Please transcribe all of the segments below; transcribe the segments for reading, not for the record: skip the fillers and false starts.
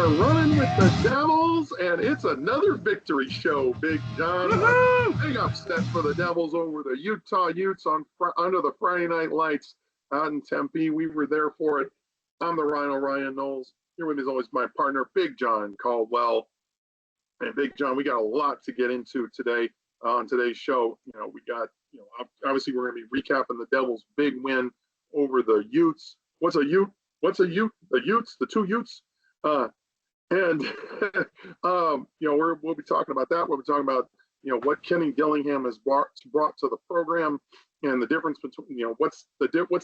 are running with the Devils, and it's another victory show, Big John. Big upset for the Devils over the Utah Utes under the Friday night lights out in Tempe. We were there for it. I'm the RyKno, Ryan Knowles. Here with me is always my partner, Big John Caldwell. And Big John, we got a lot to get into today on today's show. We got, obviously we're going to be recapping the Devils' big win over the Utes. What's a Ute? The Utes, the two Utes. We'll be talking about that. We'll be talking about, what Kenny Dillingham has brought to the program and the difference between, what's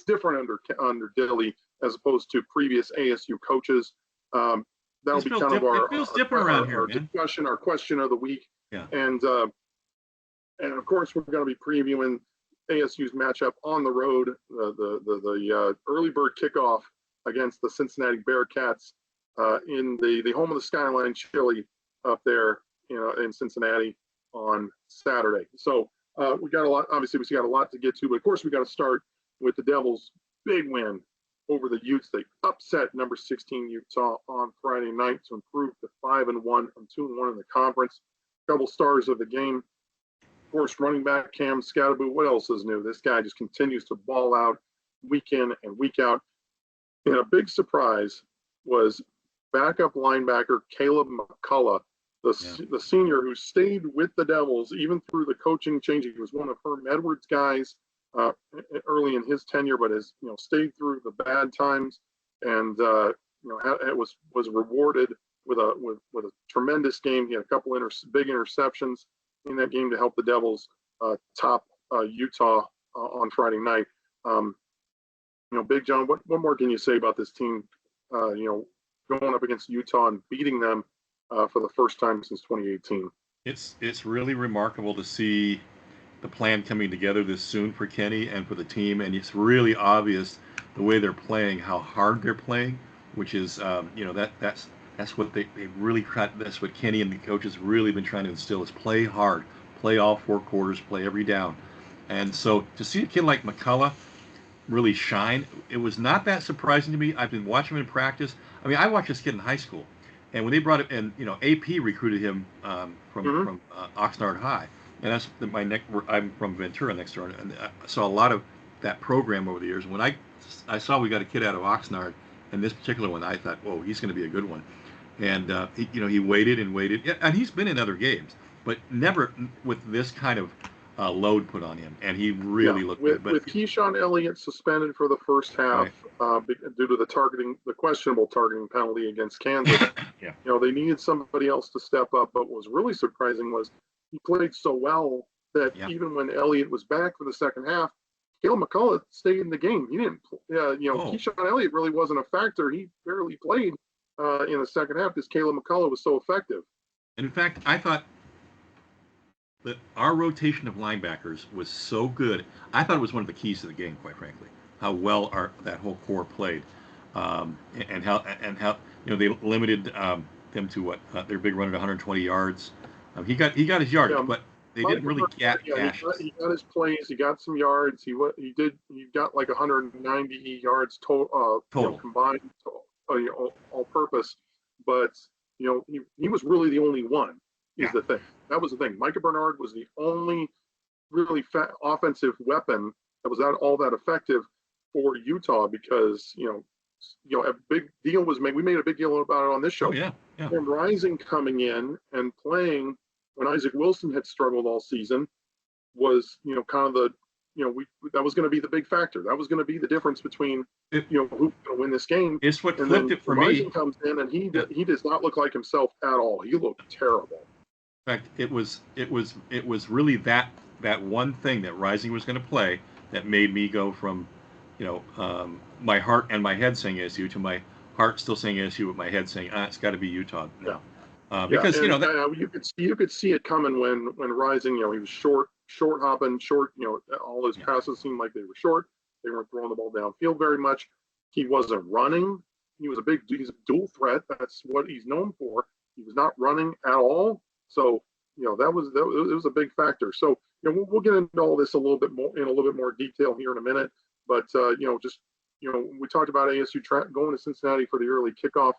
different under Dilly as opposed to previous ASU coaches. That'll be kind of our discussion, our question of the week. Yeah. And of course, we're going to be previewing ASU's matchup on the road, the early bird kickoff against the Cincinnati Bearcats in the home of the Skyline Chili up there, in Cincinnati on Saturday. So we got a lot. Obviously, we got a lot to get to, but of course, we got to start with the Devils' big win over the Utes. They upset number 16 Utah on Friday night to improve to 5-1 from 2-1 in the conference. Couple stars of the game. Of course, running back Cam Scatterboot. What else is new? This guy just continues to ball out week in and week out. And a big surprise was backup linebacker Caleb McCullough, the senior who stayed with the Devils even through the coaching change. He was one of Herm Edwards' guys early in his tenure, but has stayed through the bad times, and it was rewarded with a tremendous game. He had a couple big interceptions in that game to help the Devils top Utah on Friday night. Big John, what more can you say about this team, going up against Utah and beating them for the first time since 2018? It's really remarkable to see the plan coming together this soon for Kenny and for the team, and it's really obvious the way they're playing, how hard they're playing, which is, that's what they really tried. That's what Kenny and the coaches really been trying to instill is play hard, play all four quarters, play every down. And so to see a kid like McCullough really shine, it was not that surprising to me. I've been watching him in practice. I mean, I watched this kid in high school, and when they brought him, and AP recruited him from Oxnard High, and that's I'm from Ventura next door, and I saw a lot of that program over the years. When I saw we got a kid out of Oxnard, and this particular one, I thought, whoa, he's going to be a good one. And he waited and waited, and he's been in other games, but never with this kind of load put on him, and he really looked good. But with Keyshawn Elliott suspended for the first half due to the questionable targeting penalty against Kansas, they needed somebody else to step up. But what was really surprising was he played so well that even when Elliott was back for the second half, Caleb McCullough stayed in the game. He didn't, Keyshawn Elliott really wasn't a factor. He barely played in the second half because Caleb McCullough was so effective. And in fact, I thought that our rotation of linebackers was so good. I thought it was one of the keys to the game, quite frankly, how well that whole core played, and how they limited them to what their big run at 120 yards. He got his yardage, but they didn't really get gashes. He got his plays. He got some yards. He got like 190 yards total. Combined, all purpose. But he was really the only one. Is the thing. That was the thing. Micah Bernard was the only really offensive weapon that was all that effective for Utah because a big deal was made. We made a big deal about it on this show. Oh, yeah. Him Rising coming in and playing when Isaac Wilson had struggled all season was kind of the that was going to be the big factor. That was going to be the difference between who's going to win this game. It's what flipped it for me. Rising comes in and he does not look like himself at all. He looked terrible. In fact, it was really that one thing that Rising was going to play that made me go from, my heart and my head saying ASU to my heart still saying ASU, but my head saying it's got to be Utah now. Because you could see it coming when Rising, he was short hopping, all his passes seemed like they were short. They weren't throwing the ball downfield very much. He wasn't running. He's a dual threat. That's what he's known for. He was not running at all. So, it was a big factor. So, we'll get into all this a little bit more detail here in a minute. But, we talked about ASU going to Cincinnati for the early kickoff.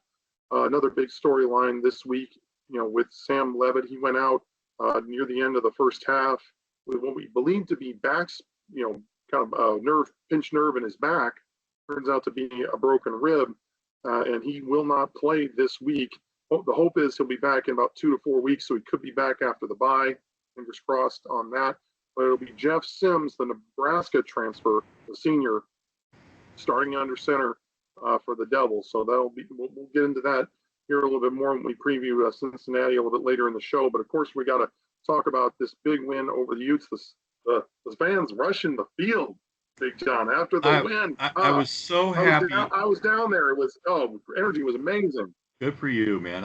Another big storyline this week, with Sam Leavitt. He went out near the end of the first half with what we believe to be backs, kind of a pinched nerve in his back. Turns out to be a broken rib, and he will not play this week. The hope is he'll be back in about 2 to 4 weeks, so he could be back after the bye. Fingers crossed on that. But it'll be Jeff Sims, the Nebraska transfer, the senior, starting under center for the Devils. So we'll get into that here a little bit more when we preview Cincinnati a little bit later in the show. But of course, we got to talk about this big win over the Utes. The fans rushing the field, Big John, after the win. I was so happy. I was down there. It was energy was amazing. Good for you, man.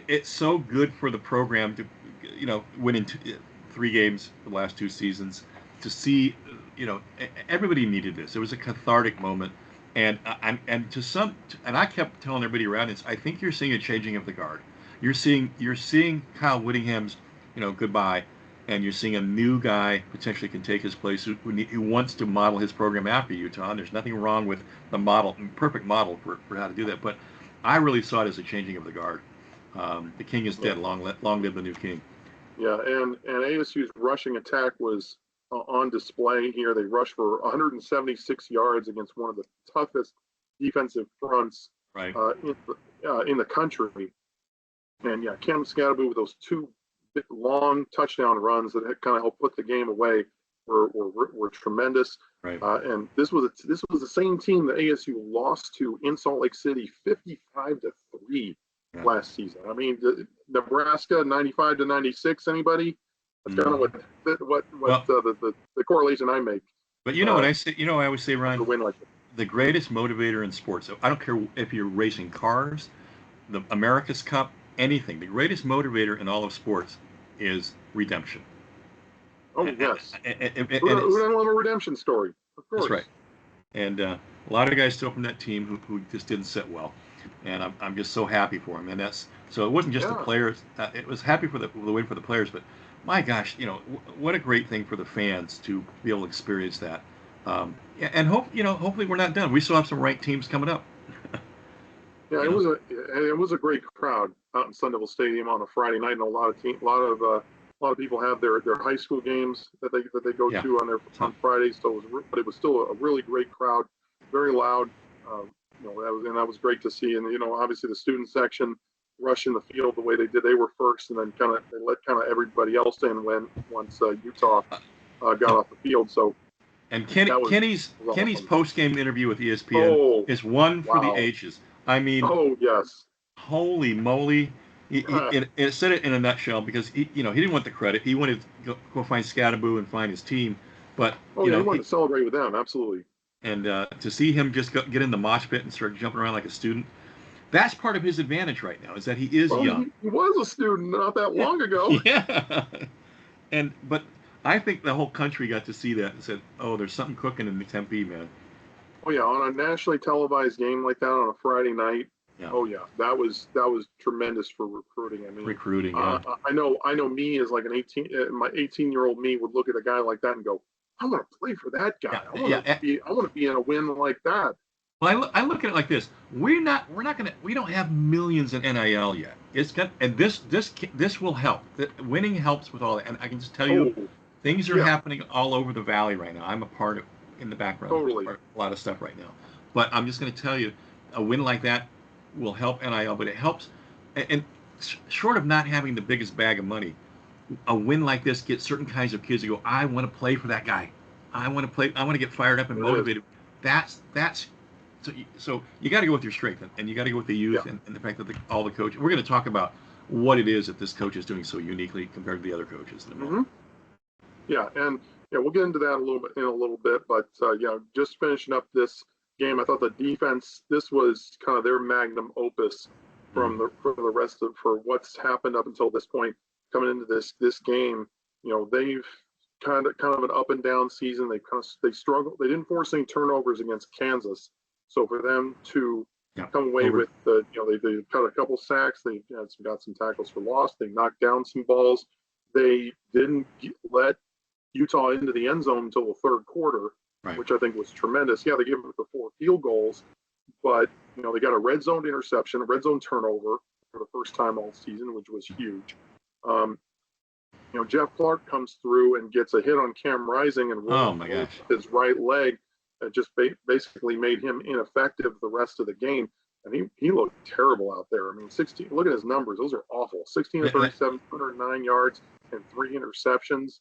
It's so good for the program to, winning 3 games the last 2 seasons. To see, everybody needed this. It was a cathartic moment, and I kept telling everybody around this. I think you're seeing a changing of the guard. You're seeing Kyle Whittingham's, goodbye, and you're seeing a new guy potentially can take his place who wants to model his program after Utah. And there's nothing wrong with the perfect model for how to do that. But I really saw it as a changing of the guard. The king is dead. Long live the new king. Yeah, and ASU's rushing attack was on display here. They rushed for 176 yards against one of the toughest defensive fronts in the country. And yeah, Cam Scadaboo with those 2 long touchdown runs that kind of helped put the game away were tremendous. Right. And this was the same team that ASU lost to in Salt Lake City 55-3 last season. I mean, Nebraska 95-96. Anybody? That's kind of what the correlation I make. But what I say. I always say, Ryan, win like the greatest motivator in sports. I don't care if you're racing cars, the America's Cup, anything. The greatest motivator in all of sports is redemption. Oh, yes. Who doesn't love a redemption story? Of course. That's right. And a lot of guys still from that team who just didn't sit well. And I'm just so happy for them. And so it wasn't just the players. It was happy for the win for the players. But my gosh, what a great thing for the fans to be able to experience that. And hopefully we're not done. We still have some ranked teams coming up. Yeah, it was a great crowd out in Sun Devil Stadium on a Friday night, and a lot of people have their high school games that they go to on Fridays. So but it was still a really great crowd, very loud. That was great to see. And obviously the student section rushing the field the way they did. They were first, and then they let everybody else in once Utah got off the field. So. And Kenny's post-game interview with ESPN is one for the ages. I mean, yes, holy moly! It said it in a nutshell because he didn't want the credit. He wanted to go find Scadaboo and find his team, but he wanted to celebrate with them, absolutely. And to see him just get in the mosh pit and start jumping around like a student, that's part of his advantage right now. Is that he is young. He was a student not that long ago. Yeah, but I think the whole country got to see that and said, "Oh, there's something cooking in Tempe, man." Oh yeah, on a nationally televised game like that on a Friday night. Yeah. Oh yeah, that was tremendous for recruiting. I mean, recruiting. Yeah. I know. Me as like my 18-year-old me would look at a guy like that and go, "I want to play for that guy. I want to be in a win like that." Well, I look at it like this: we don't have millions in NIL yet. And this will help. Winning helps with all that, and I can just tell you, things are happening all over the valley right now. I'm a part of. In the background, totally. A lot of stuff right now. But I'm just going to tell you, a win like that will help NIL, but it helps. And short of not having the biggest bag of money, a win like this gets certain kinds of kids to go, I want to play for that guy. I want to play. I want to get fired up and motivated. That's so you got to go with your strength, and you got to go with the youth and the fact that all the coaches. We're going to talk about what it is that this coach is doing so uniquely compared to the other coaches. Yeah, and. Yeah, we'll get into that in a little bit, but just finishing up this game, I thought the defense. This was kind of their magnum opus for what's happened up until this point. Coming into this game, they've kind of an up and down season. They struggled. They didn't force any turnovers against Kansas, so for them to come away with they cut a couple sacks. They got some tackles for loss. They knocked down some balls. They didn't let Utah into the end zone until the third quarter, which I think was tremendous. Yeah, they gave up the 4 field goals, but they got a red zone interception, a red zone turnover for the first time all season, which was huge. Jeff Clark comes through and gets a hit on Cam Rising and rolls his right leg. That just basically made him ineffective the rest of the game. And he looked terrible out there. I mean, 16. Look at his numbers; those are awful. 16 of 37, 109 yards, and 3 interceptions.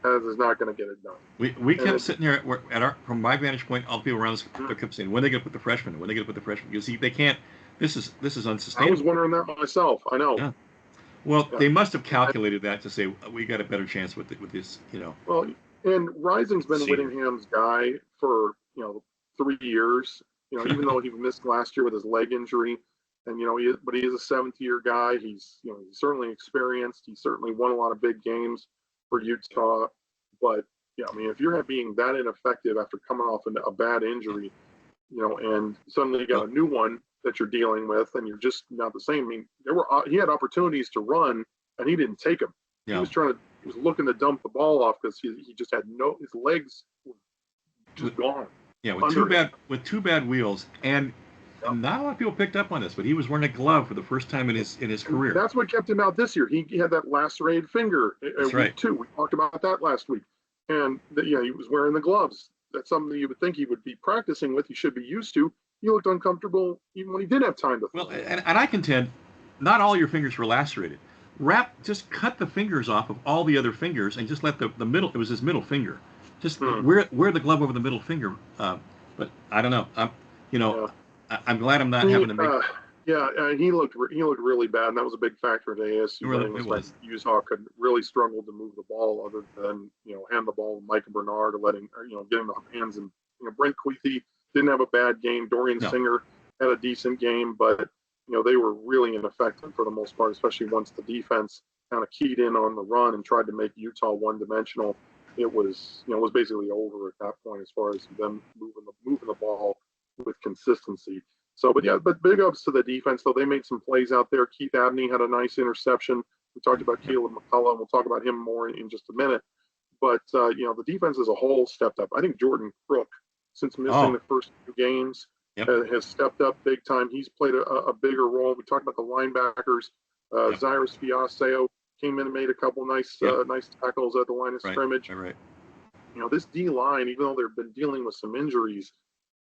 That is not going to get it done. We kept sitting here from my vantage point. All the people around us kept saying, "When are they going to put the freshmen? When are they going to put the freshmen?" You see, they can't. This is unsustainable. I was wondering that myself. I know. Yeah. Well, they must have calculated that to say we got a better chance with this. Well, and Rising's been Whittingham's guy for 3 years. Even though he missed last year with his leg injury, and but he is a 7th-year guy. He's he's certainly experienced. He certainly won a lot of big games for Utah. But I mean, if you're being that ineffective after coming off a bad injury, and suddenly you got a new one that you're dealing with, and you're just not the same. I mean, he had opportunities to run, and he didn't take them. Yeah. He was looking to dump the ball off because he just had his legs were just gone. Yeah, with two bad wheels, and not a lot of people picked up on this, but he was wearing a glove for the first time in his career. That's what kept him out this year. He had that lacerated finger That's right. week 2. We talked about that last week, and he was wearing the gloves. That's something you would think he would be practicing with. He should be used to. He looked uncomfortable even when he did have time to. Well, and I contend, not all your fingers were lacerated. Just cut the fingers off of all the other fingers and just let the middle. It was his middle finger. Just wear the glove over the middle finger. But I don't know. I'm glad I'm not having to make. He looked really bad, and that was a big factor in the ASU. It was. Utah could really struggle to move the ball, other than hand the ball to Micah Bernard or getting the hands. And Brent Queethy didn't have a bad game. Dorian Singer had a decent game, but they were really ineffective for the most part, especially once the defense kind of keyed in on the run and tried to make Utah one-dimensional. It was basically over at that point as far as them moving the ball with consistency. So, but big ups to the defense, though. They made some plays out there. Keith Abney had a nice interception. We talked about Caleb McCullough, and we'll talk about him more in just a minute. But the defense as a whole stepped up. I think Jordan Crook, since missing the first 2 games, has stepped up big time. He's played a bigger role. We talked about the linebackers. Zyrus Fiaseo came in and made a couple nice tackles at the line of scrimmage. Right. This D line, even though they've been dealing with some injuries,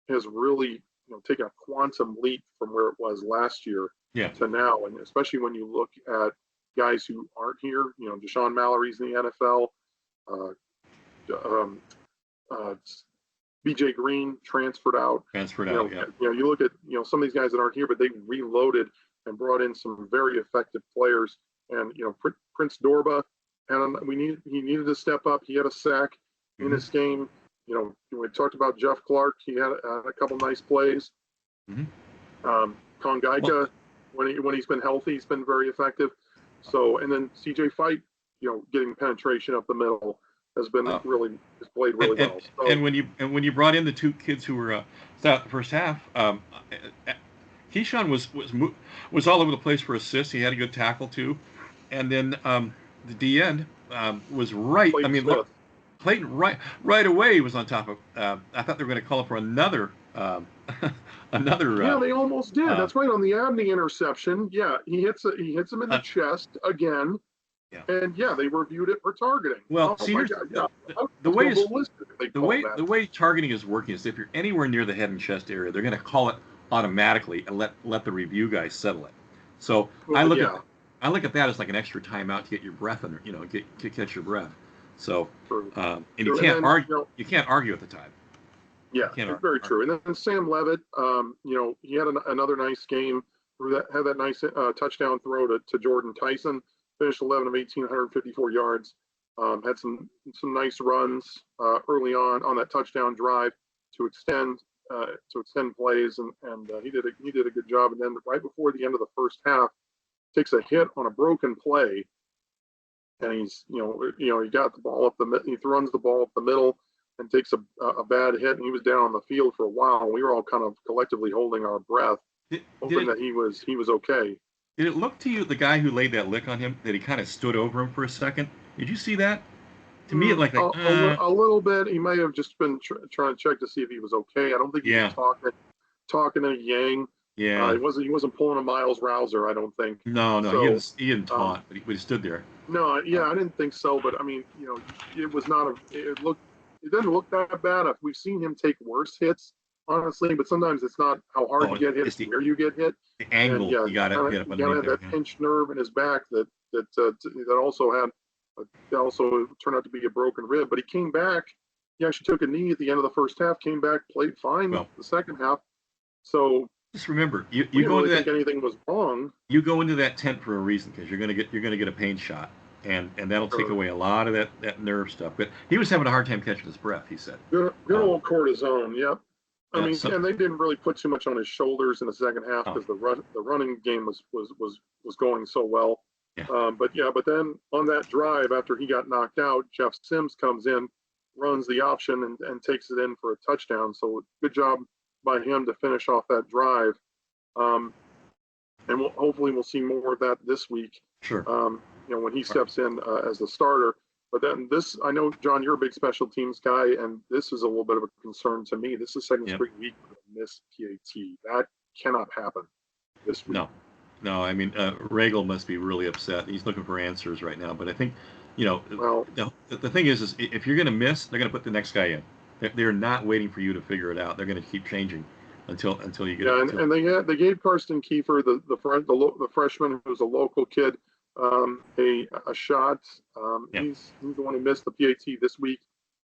has really taken a quantum leap from where it was last year to now, and especially when you look at guys who aren't here. Deshaun Mallory's in the NFL. BJ Green transferred out. You look at some of these guys that aren't here, but they reloaded and brought in some very effective players. And Prince Dorba, and he needed to step up. He had a sack in this game. We talked about Jeff Clark. He had a couple nice plays. Kongaika, when he's been healthy, he's been very effective. So, and then CJ Fight, getting penetration up the middle has been has played really well. So, and when you brought in the 2 kids who were out the first half, Keyshawn was all over the place for assists. He had a good tackle too, and then the D end was right. Clayton right away was on top of. I thought they were going to call for another. Yeah, they almost did. That's right, on the Abney interception. Yeah, he hits him in the chest again. Yeah. And they reviewed it for targeting. Well, the way targeting is working is if you're anywhere near the head and chest area, they're going to call it automatically and let the review guys settle it. So I look at that as like an extra timeout to get your breath under, to catch your breath. So and you can't argue. You can't argue at the time. Yeah, it's very true. And then Sam Leavitt, he had another nice game. Had that nice touchdown throw to Jordan Tyson. Finished 11 of 18, 154 yards. Had some nice runs early on that touchdown drive to extend plays, and he did a good job. And then right before the end of the first half, takes a hit on a broken play, and he's he got the ball he runs the ball up the middle and takes a bad hit, and he was down on the field for a while. We were all kind of collectively holding our breath, hoping that he was okay. Did it look to you, the guy who laid that lick on him, that he kind of stood over him for a second? Did you see that? To me, it like a little bit. He may have just been trying to check to see if he was okay. I don't think he was talking to Yang. Yeah. He wasn't pulling a Miles Rouser, I don't think. No, So he didn't taunt, but he stood there. no, yeah, I didn't think so. But I mean, it was not a. It didn't look that bad. We've seen him take worse hits, honestly. But sometimes it's not how hard you get hit; it's where you get hit. The angle, And yeah, you got to hit up you gotta underneath have there. that pinched nerve in his back that also had that also turned out to be a broken rib. But he came back. He actually took a knee at the end of the first half. Came back, played fine Well, the second half. So just remember, you we go didn't really into think anything was wrong. you go into that tent for a reason because you're gonna get a pain shot, and that'll take away a lot of that nerve stuff. But he was having a hard time catching his breath. He said, Good old cortisone. Yep. I mean, so, and they didn't really put too much on his shoulders in the second half because the running game was going so well. Yeah. But then on that drive after he got knocked out, Jeff Sims comes in, runs the option and takes it in for a touchdown. So good job by him to finish off that drive. And hopefully we'll see more of that this week. Sure. When he steps in as the starter. But then I know, John, you're a big special teams guy, and this is a little bit of a concern to me. This is second straight week with a missed PAT. That cannot happen this week. No. I mean, Regal must be really upset. He's looking for answers right now. But I think, the thing is if you're going to miss, they're going to put the next guy in. They're not waiting for you to figure it out. They're going to keep changing until you get. Yeah, and they gave Karsten Kiefer, the freshman who's a local kid, a shot. He's the one who missed the PAT this week,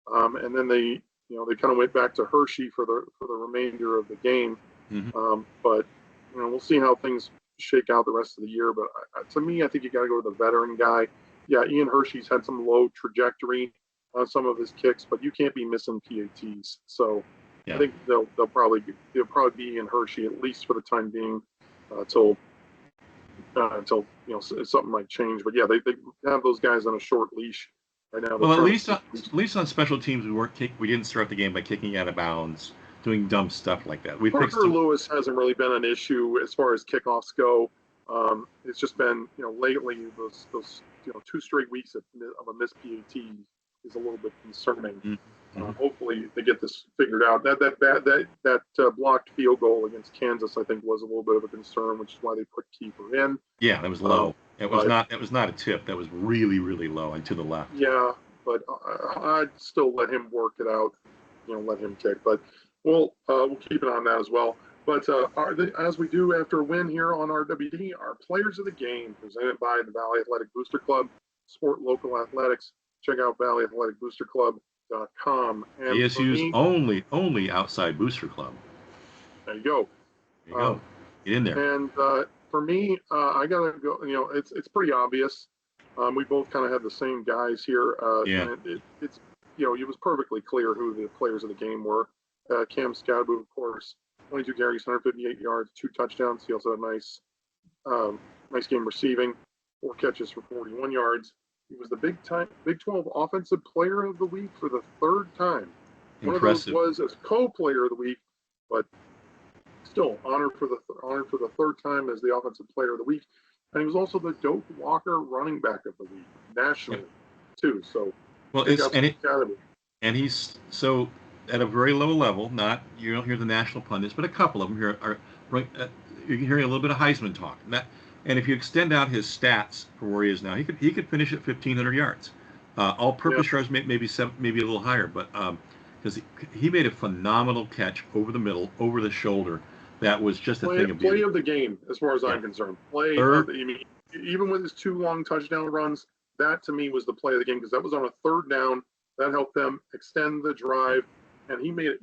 and then they kind of went back to Hershey for the remainder of the game. Mm-hmm. But we'll see how things shake out the rest of the year. But to me, I think you got to go to the veteran guy. Yeah, Ian Hershey's had some low trajectory on some of his kicks, but you can't be missing PATs. So I think they'll probably be Ian Hershey at least for the time being until something might change. But yeah, they have those guys on a short leash right now. Well, at least on special teams, we didn't start the game by kicking out of bounds, doing dumb stuff like that. Parker Lewis hasn't really been an issue as far as kickoffs go. It's just been lately those 2 straight weeks of a missed PAT is a little bit concerning. Mm-hmm. Hopefully they get this figured out. That blocked field goal against Kansas, I think, was a little bit of a concern, which is why they put Kiefer in. Yeah, that was low. It was not a tip. That was really, really low and to the left. Yeah, but I'd still let him work it out. Let him kick. But we'll keep an eye on that as well. But as we do after a win here on RWD, our players of the game presented by the Valley Athletic Booster Club, support local athletics. Check out valleyathleticboosterclub.com. And ASU's only outside booster club. There you go. There you go. Get in there. And for me, I gotta go. It's pretty obvious. We both kind of have the same guys here. And it was perfectly clear who the players of the game were. Cam Scadaboo, of course, 22 carries, 158 yards, 2 touchdowns. He also had a nice game receiving, 4 catches for 41 yards. He was the Big 12 Offensive Player of the Week for the 3rd time. Impressive. One of those was as co-player of the week, but still honored for the 3rd time as the Offensive Player of the Week. And he was also the Doak Walker Running Back of the Week nationally too. So he's so at a very low level. Not you don't hear the national pundits, but a couple of them here are you're hearing a little bit of Heisman talk. And if you extend out his stats for where he is now, he could finish at 1,500 yards. All-purpose yards maybe a little higher, but because he made a phenomenal catch over the middle, over the shoulder, that was just a thing of beauty. Play of the game, as far as I'm concerned. Even with his 2 long touchdown runs, that to me was the play of the game because that was on a 3rd down. That helped them extend the drive. And he made it,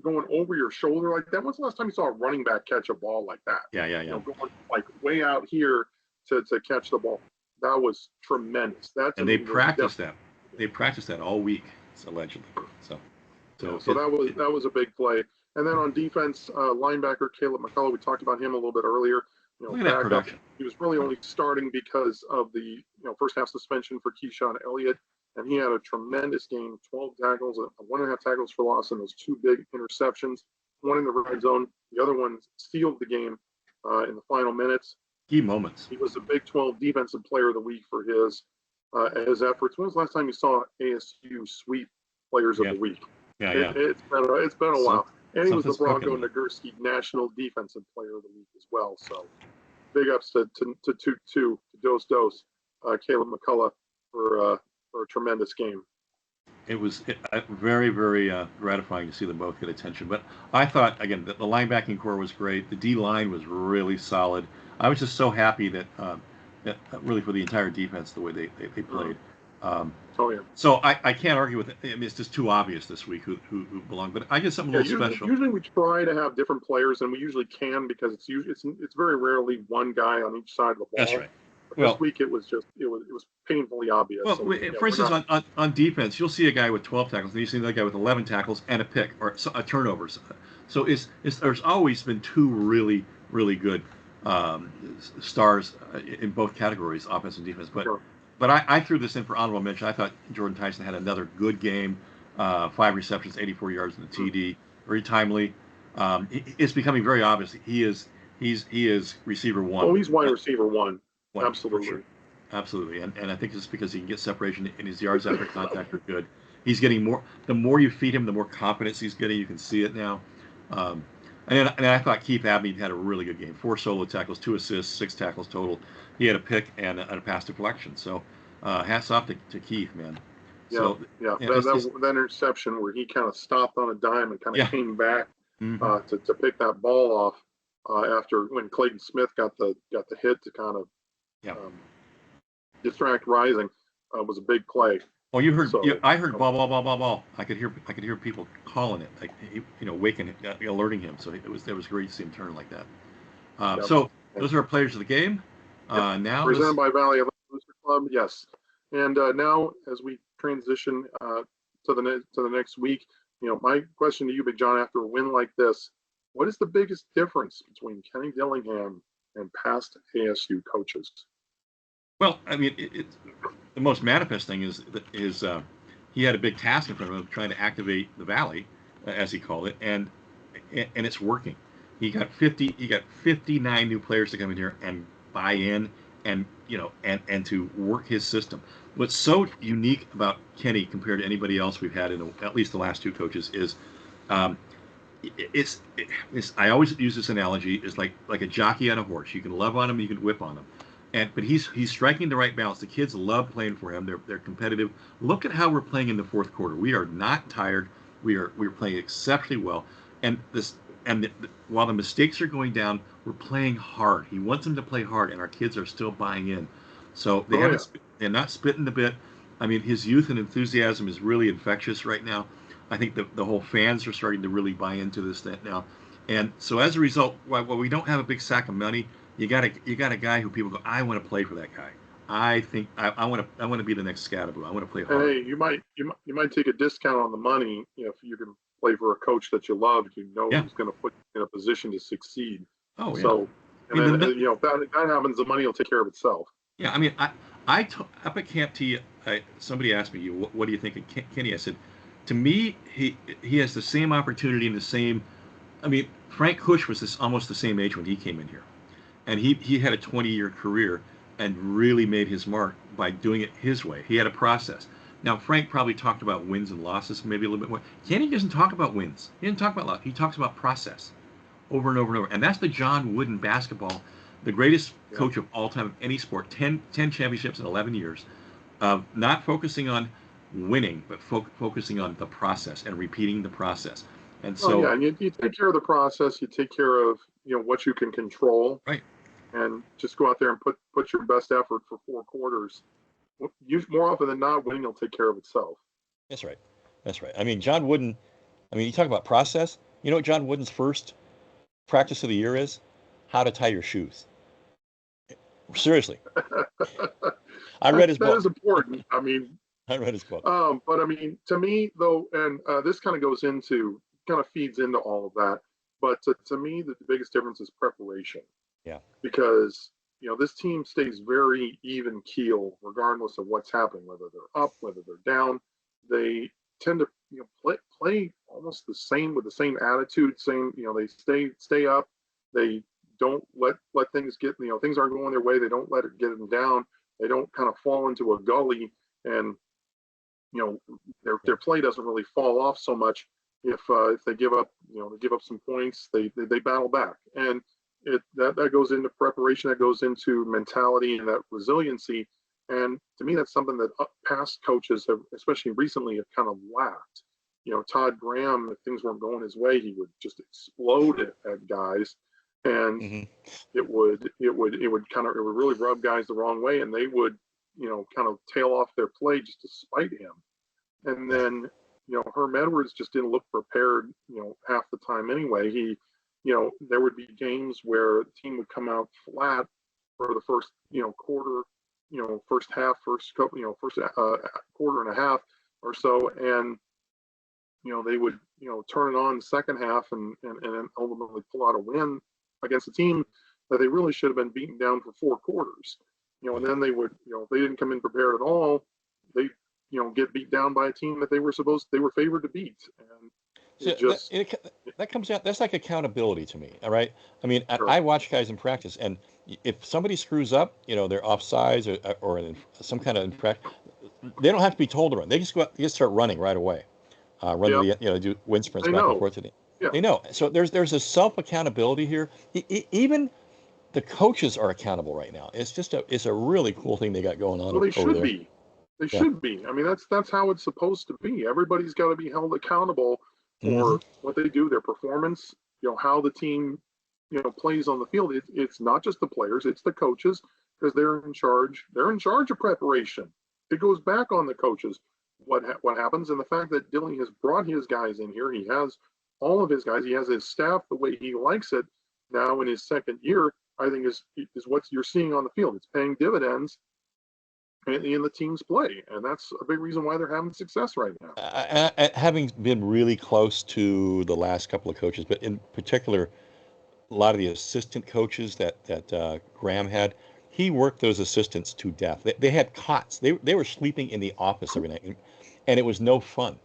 going over your shoulder like that. When's the last time you saw a running back catch a ball like that? Yeah. Going like way out here to catch the ball. That was tremendous. And they practiced that. They practiced that all week, allegedly. So that was a big play. And then on defense, linebacker Caleb McCullough, we talked about him a little bit earlier. Look at that production. He was really only starting because of the first half suspension for Keyshawn Elliott. And he had a tremendous game, 12 tackles, 1.5 tackles for loss, and those 2 big interceptions, 1 in the red zone, the other one sealed the game in the final minutes. Key moments. He was the Big 12 Defensive Player of the Week for his efforts. When was the last time you saw ASU sweep Players of the Week? Yeah. It's been a while. And he was the Something's Bronco cooking. Nagurski National Defensive Player of the Week as well. So big ups to Dos, Caleb McCullough for a tremendous game. It was very, very gratifying to see them both get attention. But I thought, again, that the linebacking core was great. The D line was really solid. I was just so happy that really for the entire defense, the way they played. Um, Oh yeah. so I can't argue with it. I mean, it's just too obvious this week who belonged. But I get something a Yeah, little special. usually we try to have different players, and we usually can because it's very rarely one guy on each side of the That's ball. right. But this Well, week it was painfully obvious. Well, And for instance, on defense, you'll see a guy with 12 tackles, and you see another guy with 11 tackles and a pick or a turnovers. So there's always been two really, really good um, stars in both categories, offense and defense. sure. But I threw this in for honorable mention. I thought Jordan Tyson had another good game, 5 receptions, 84 yards in the TD, very timely. It's becoming very obvious he is receiver one. Oh, he's wide receiver one. For sure. Absolutely. Absolutely. And I think it's because he can get separation and his yards after contact are good. He's getting more, the more you feed him, the more confidence he's getting. You can see it now. Um, and I thought Keith Abney had a really good game. 4 solo tackles, 2 assists, 6 tackles total. He had a pick and a pass deflection. So hats off to Keith, man. Yeah, So yeah. yeah, That interception where he kind of stopped on a dime and kind of yeah. came back Mm-hmm. to pick that ball off after when Clayton Smith got the hit to kind of Yeah. distract Rising was a big play. Oh, you heard? So I heard ball, ball, ball, ball, ball. I could hear people calling it, like waking, alerting him. So it was great to see him turn like that. yep. So those are our players of the game. Yep. Now Presented by Valley Atlantic Booster Club, yes. And now as we transition to the next week, my question to you, Big John, after a win like this, what is the biggest difference between Kenny Dillingham and past ASU coaches? well, I mean, the most manifest thing is he had a big task in front of him trying to activate the Valley, as he called it, and it's working. He got 59 new players to come in here and buy in and and to work his system. What's so unique about Kenny compared to anybody else we've had in at least the last 2 coaches is um, it's I always use this analogy is like a jockey on a horse. You can love on him, you can whip on him, but he's striking the right balance. The kids love playing for him. They're competitive. Look at how we're playing in the fourth quarter. We are not tired. We're playing exceptionally well, and while the mistakes are going down, we're playing hard. He wants them to play hard, and our kids are still buying in. So they're not spitting the bit. I mean, his youth and enthusiasm is really infectious right now. I think the whole fans are starting to really buy into this now, and so as a result, while we don't have a big sack of money, you got a guy who people go, I want to play for that guy. I think I want to be the next Scatterbo. I want to play hard. And hey, you might take a discount on the money if you can play for a coach that you love. Who's going to put you in a position to succeed. Oh yeah. So and then if that happens, the money will take care of itself. Yeah, I mean, up at Camp T, somebody asked me, what do you think of Kenny? I said, to me, he has the same opportunity and the same. I mean, Frank Kush was almost the same age when he came in here, and he had a 20-year career and really made his mark by doing it his way. He had a process. Now, Frank probably talked about wins and losses maybe a little bit more. Kenny doesn't talk about wins. He didn't talk about loss. He talks about process over and over and over. And that's the John Wooden basketball, the greatest coach of all time of any sport, 10 championships in 11 years, not focusing on winning, but focusing on the process and repeating the process. And so, and you take care of the process. You take care of what you can control, right? And just go out there and put your best effort for 4 quarters. More often than not, winning will take care of itself. That's right. That's right. I mean, John Wooden. I mean, you talk about process. You know what John Wooden's first practice of the year is? How to tie your shoes. Seriously. I read his book. That is important. I mean, I read his book. But I mean, to me though, and this kind of feeds into all of that. But to me, the biggest difference is preparation. Yeah. Because this team stays very even keel regardless of what's happening, whether they're up, whether they're down. They tend to play almost the same with the same attitude. They stay up. They don't let things get things aren't going their way. They don't let it get them down. They don't kind of fall into a gully and their play doesn't really fall off so much if they give up, they give up some points, they battle back, and that goes into preparation, that goes into mentality and that resiliency. And to me, that's something that past coaches have, especially recently, have kind of lacked. Todd Graham, if things weren't going his way, he would just explode at guys, and Hmm. it would really rub guys the wrong way, and they would kind of tail off their play just to spite him. And Yeah. then Herm Edwards just didn't look prepared half the time anyway. There would be games where the team would come out flat for the first quarter, first half, first quarter and a half or so, and they would turn it on the second half and ultimately pull out a win against a team that they really should have been beaten down for 4 quarters. And then they would if they didn't come in prepared at all, they get beat down by a team that they were favored to beat. And So it just that comes out. That's like accountability to me. All right. I mean, sure. I watch guys in practice, and if somebody screws up, they're offsides or in some kind of infraction, they don't have to be told to run. They just go out, they just start running right away. Run to Yep, the, do wind sprints I back and know. forth. Yeah. They know. So there's a self accountability here. Even the coaches are accountable right now. It's a really cool thing they got going on Well, they over should there. be. They Yeah. should be. I mean, that's how it's supposed to be. Everybody's got to be held accountable Hmm. for what they do, their performance, how the team, plays on the field. It's not just the players, it's the coaches, because they're in charge. They're in charge of preparation. It goes back on the coaches. What happens, and the fact that Dilly has brought his guys in here, he has all of his guys, he has his staff the way he likes it now in his second year. I think is what you're seeing on the field. It's paying dividends in the team's play, and that's a big reason why they're having success right now. Having been really close to the last couple of coaches, but in particular, a lot of the assistant coaches that Graham had, he worked those assistants to death. They had cots. They were sleeping in the office every night, and it was no fun.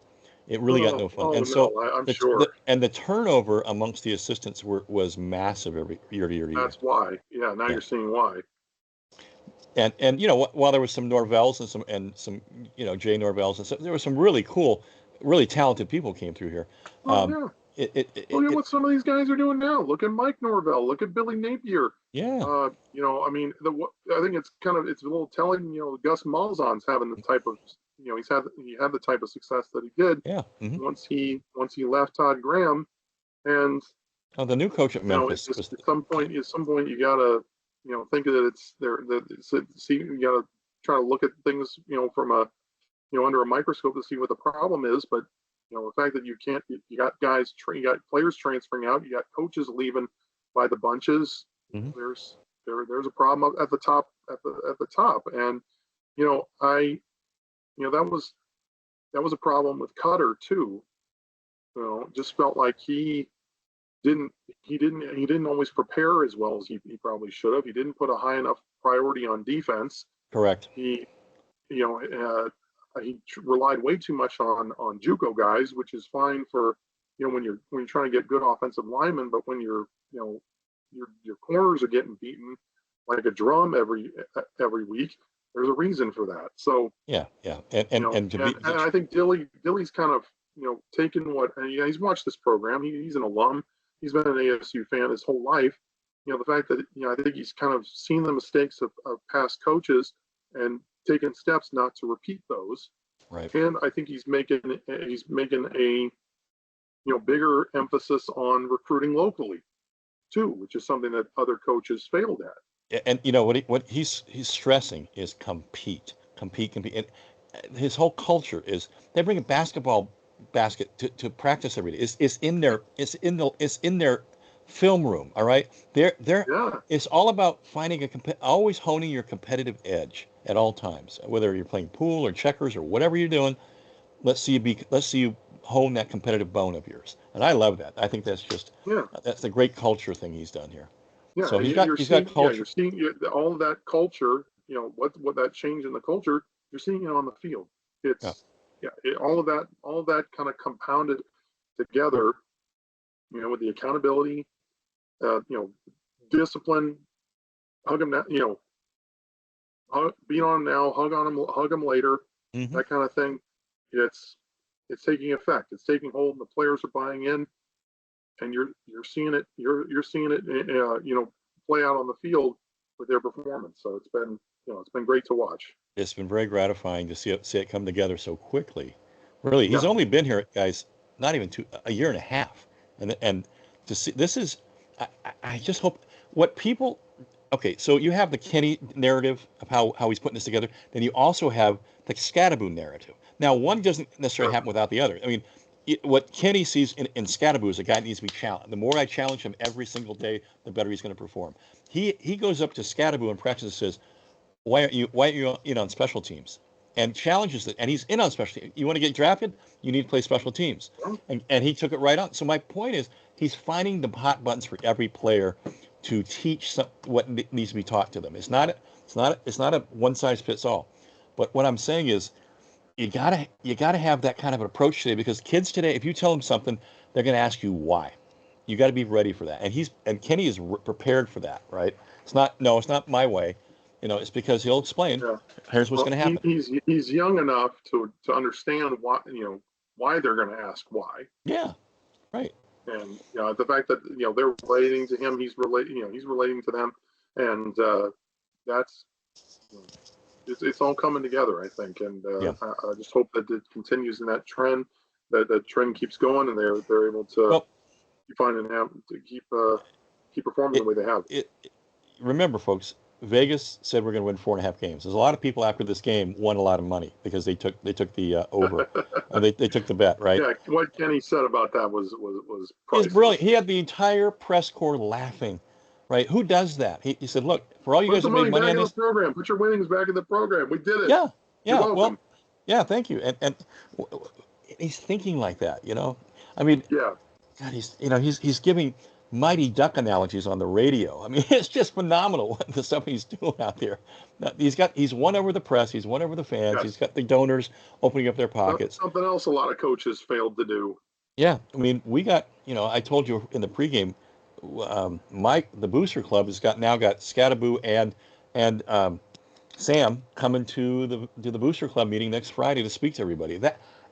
It really got Oh, no fun. oh And no, so I'm sure the turnover amongst the assistants was massive every year to year to year. that's why. Yeah, now Yeah. you're seeing why. And while there was some Norvells and some Jay Norvells and there were some really cool, really talented people came through here. Oh Um, yeah, it, it, it, look at it what some of these guys are doing now. Look at Mike Norvell. Look at Billy Napier. yeah. I mean, I think it's a little telling. Gus Malzahn's having the type of he had the type of success that he did Yeah. Hmm. once he left Todd Graham. And Oh, the new coach at it Memphis just was at some point you gotta think that it's there that see you gotta try to look at things from a under a microscope to see what the problem is. But the fact that you got you got players transferring out, you got coaches leaving by the bunches. mhm. There's a problem at the top at the top. And I that was a problem with Cutter too. Just felt like didn't he didn't always prepare as well as he probably should have. He didn't put a high enough priority on defense. Correct. He you know he relied way too much on JUCO guys, which is fine for when you're trying to get good offensive linemen, but when your corners are getting beaten like a drum every week, there's a reason for that. So Yeah, yeah. And to and I think Dilly's kind of taken what, and he's watched this program. He's an alum. He's been an ASU fan his whole life. The fact that I think he's kind of seen the mistakes of past coaches and taken steps not to repeat those. right. And I think he's making a bigger emphasis on recruiting locally too, which is something that other coaches failed at. And what he's stressing is compete, compete, compete. And his whole culture is they bring a basketball basket to practice every day. It's in their film room. All right, they're Yeah, it's all about finding always honing your competitive edge at all times, whether you're playing pool or checkers or whatever you're doing. Let's see you hone that competitive bone of yours. And I love that. I think yeah. that's a great culture thing he's done here. Yeah, So and he's you- got are he's got seeing, yeah, culture. you're seeing all of that culture. What that change in the culture. You're seeing it on the field. Yeah. It's yeah, all of that kind of compounded together. With the accountability, discipline, hug them, being on them now, hug on them, hug them later, Hmm. that kind of thing. It's it's taking effect. It's taking hold, and the players are buying in, and you're seeing it. You're seeing it, play out on the field with their performance. So it's been great to watch. It's been very gratifying to see it come together so quickly. Really, he's Yeah, only been here, guys, not even a year and a half, and to see this is, I just hope what people. Okay, so you have the Kenny narrative of how he's putting this together. Then you also have the Scattaboo narrative. Now, one doesn't necessarily sure. happen without the other. I mean, what Kenny sees in Scattaboo is a guy that needs to be challenged. The more I challenge him every single day, the better he's going to perform. He goes up to Scattaboo in practice and says, why aren't you in on special teams? And challenges it. And he's in on special teams. You want to get drafted? You need to play special teams. Well, And he took it right on. So my point is, he's finding the hot buttons for every player to teach what needs to be taught to them. It's not a one size fits all. But what I'm saying is, you gotta have that kind of an approach today, because kids today, if you tell them something, they're going to ask you why. You got to be ready for that. And Kenny is prepared for that, right? It's not my way. It's because he'll explain. yeah. Here's what's Well, going to happen. he's young enough to understand why they're going to ask why. Yeah, right. And the fact that they're relating to him, he's relating to them, and that's it's all coming together, I think. And Yeah. I just hope that it continues in that trend, that trend keeps going, and they're able to keep performing the way they have. Remember, folks, Vegas said we're going to win 4.5 games. There's a lot of people after this game won a lot of money because they took the over. They took the bet, right? Yeah, what Kenny said about that was He's brilliant. He had the entire press corps laughing, right? Who does that? He said, "Look, for all you guys who made money on this program, put your winnings back in the program. We did it." Yeah, You're welcome. well, yeah, thank you. And he's thinking like that, I mean, yeah, God, he's giving Mighty Duck analogies on the radio. I mean, it's just phenomenal what the stuff he's doing out there. He's won over the press, he's won over the fans, yes. He's got the donors opening up their pockets. Something else a lot of coaches failed to do. Yeah, I mean, we got, I told you in the pregame, Mike, the Booster Club has now got Scattaboo and Sam coming to the Booster Club meeting next Friday to speak to everybody.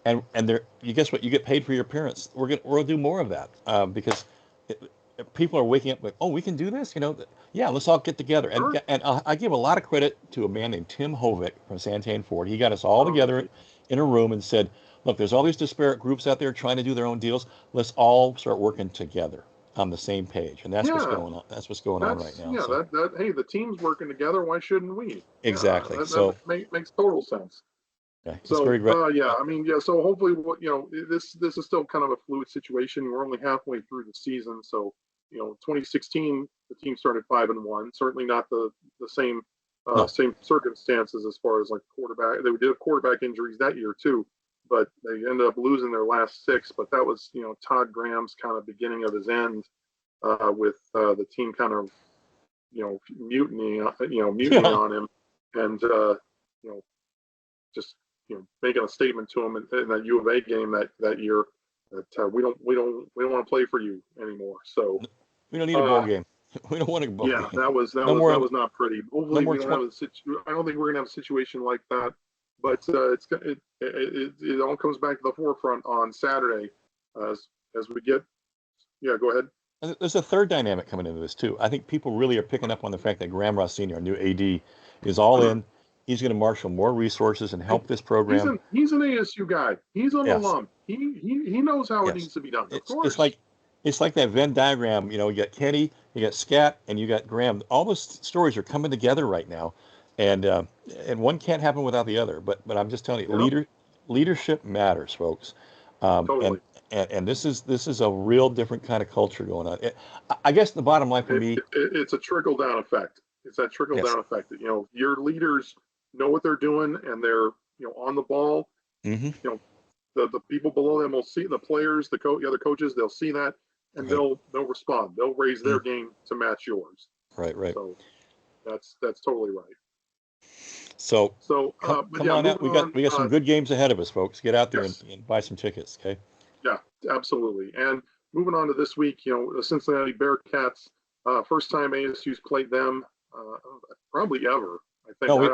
You guess what? You get paid for your appearance. We'll do more of that because people are waking up like, oh, we can do this. Yeah, let's all get together. Sure. And I give a lot of credit to a man named Tim Hovick from Santan Ford. He got us all together in a room and said, look, there's all these disparate groups out there trying to do their own deals. Let's all start working together on the same page, and that's what's going on. That's what's going on right now. Yeah, so. hey, the team's working together. Why shouldn't we? Exactly. That makes total sense. Yeah, it's so very So hopefully, this is still kind of a fluid situation. We're only halfway through the season, so 2016 the team started 5-1. Certainly not the same same circumstances as far as like quarterback. They did have quarterback injuries that year too, but they ended up losing their last 6. But that was Todd Graham's kind of beginning of his end with the team kind of mutiny on him, and just making a statement to him in that U of A game that year that we don't want to play for you anymore. So we don't need a bowl game. We don't want a bowl game. Yeah, that was not pretty. Hopefully, we don't have I don't think we're gonna have a situation like that. But it all comes back to the forefront on Saturday as we get. Yeah, go ahead. There's a third dynamic coming into this too. I think people really are picking up on the fact that Graham Ross Sr., our new AD, is all in. He's going to marshal more resources and help this program. He's an ASU guy. He's an alum. He knows how it needs to be done. Of course. It's like that Venn diagram. You got Kenny, you got Scat, and you got Graham. All those stories are coming together right now, and one can't happen without the other. But I'm just telling you, leadership matters, folks. Totally. And this is a real different kind of culture going on. I guess the bottom line for me, it's a trickle down effect. It's that trickle down effect that your leaders know what they're doing and they're on the ball. Mm-hmm. The people below them will see the players, the other coaches. They'll see that and they'll respond. They'll raise their game to match yours. Right. So that's totally right. So come on out. We got some good games ahead of us, folks. Get out there and buy some tickets, okay? Yeah, absolutely. And moving on to this week, the Cincinnati Bearcats, first time ASU's played them, probably ever. I think. No, we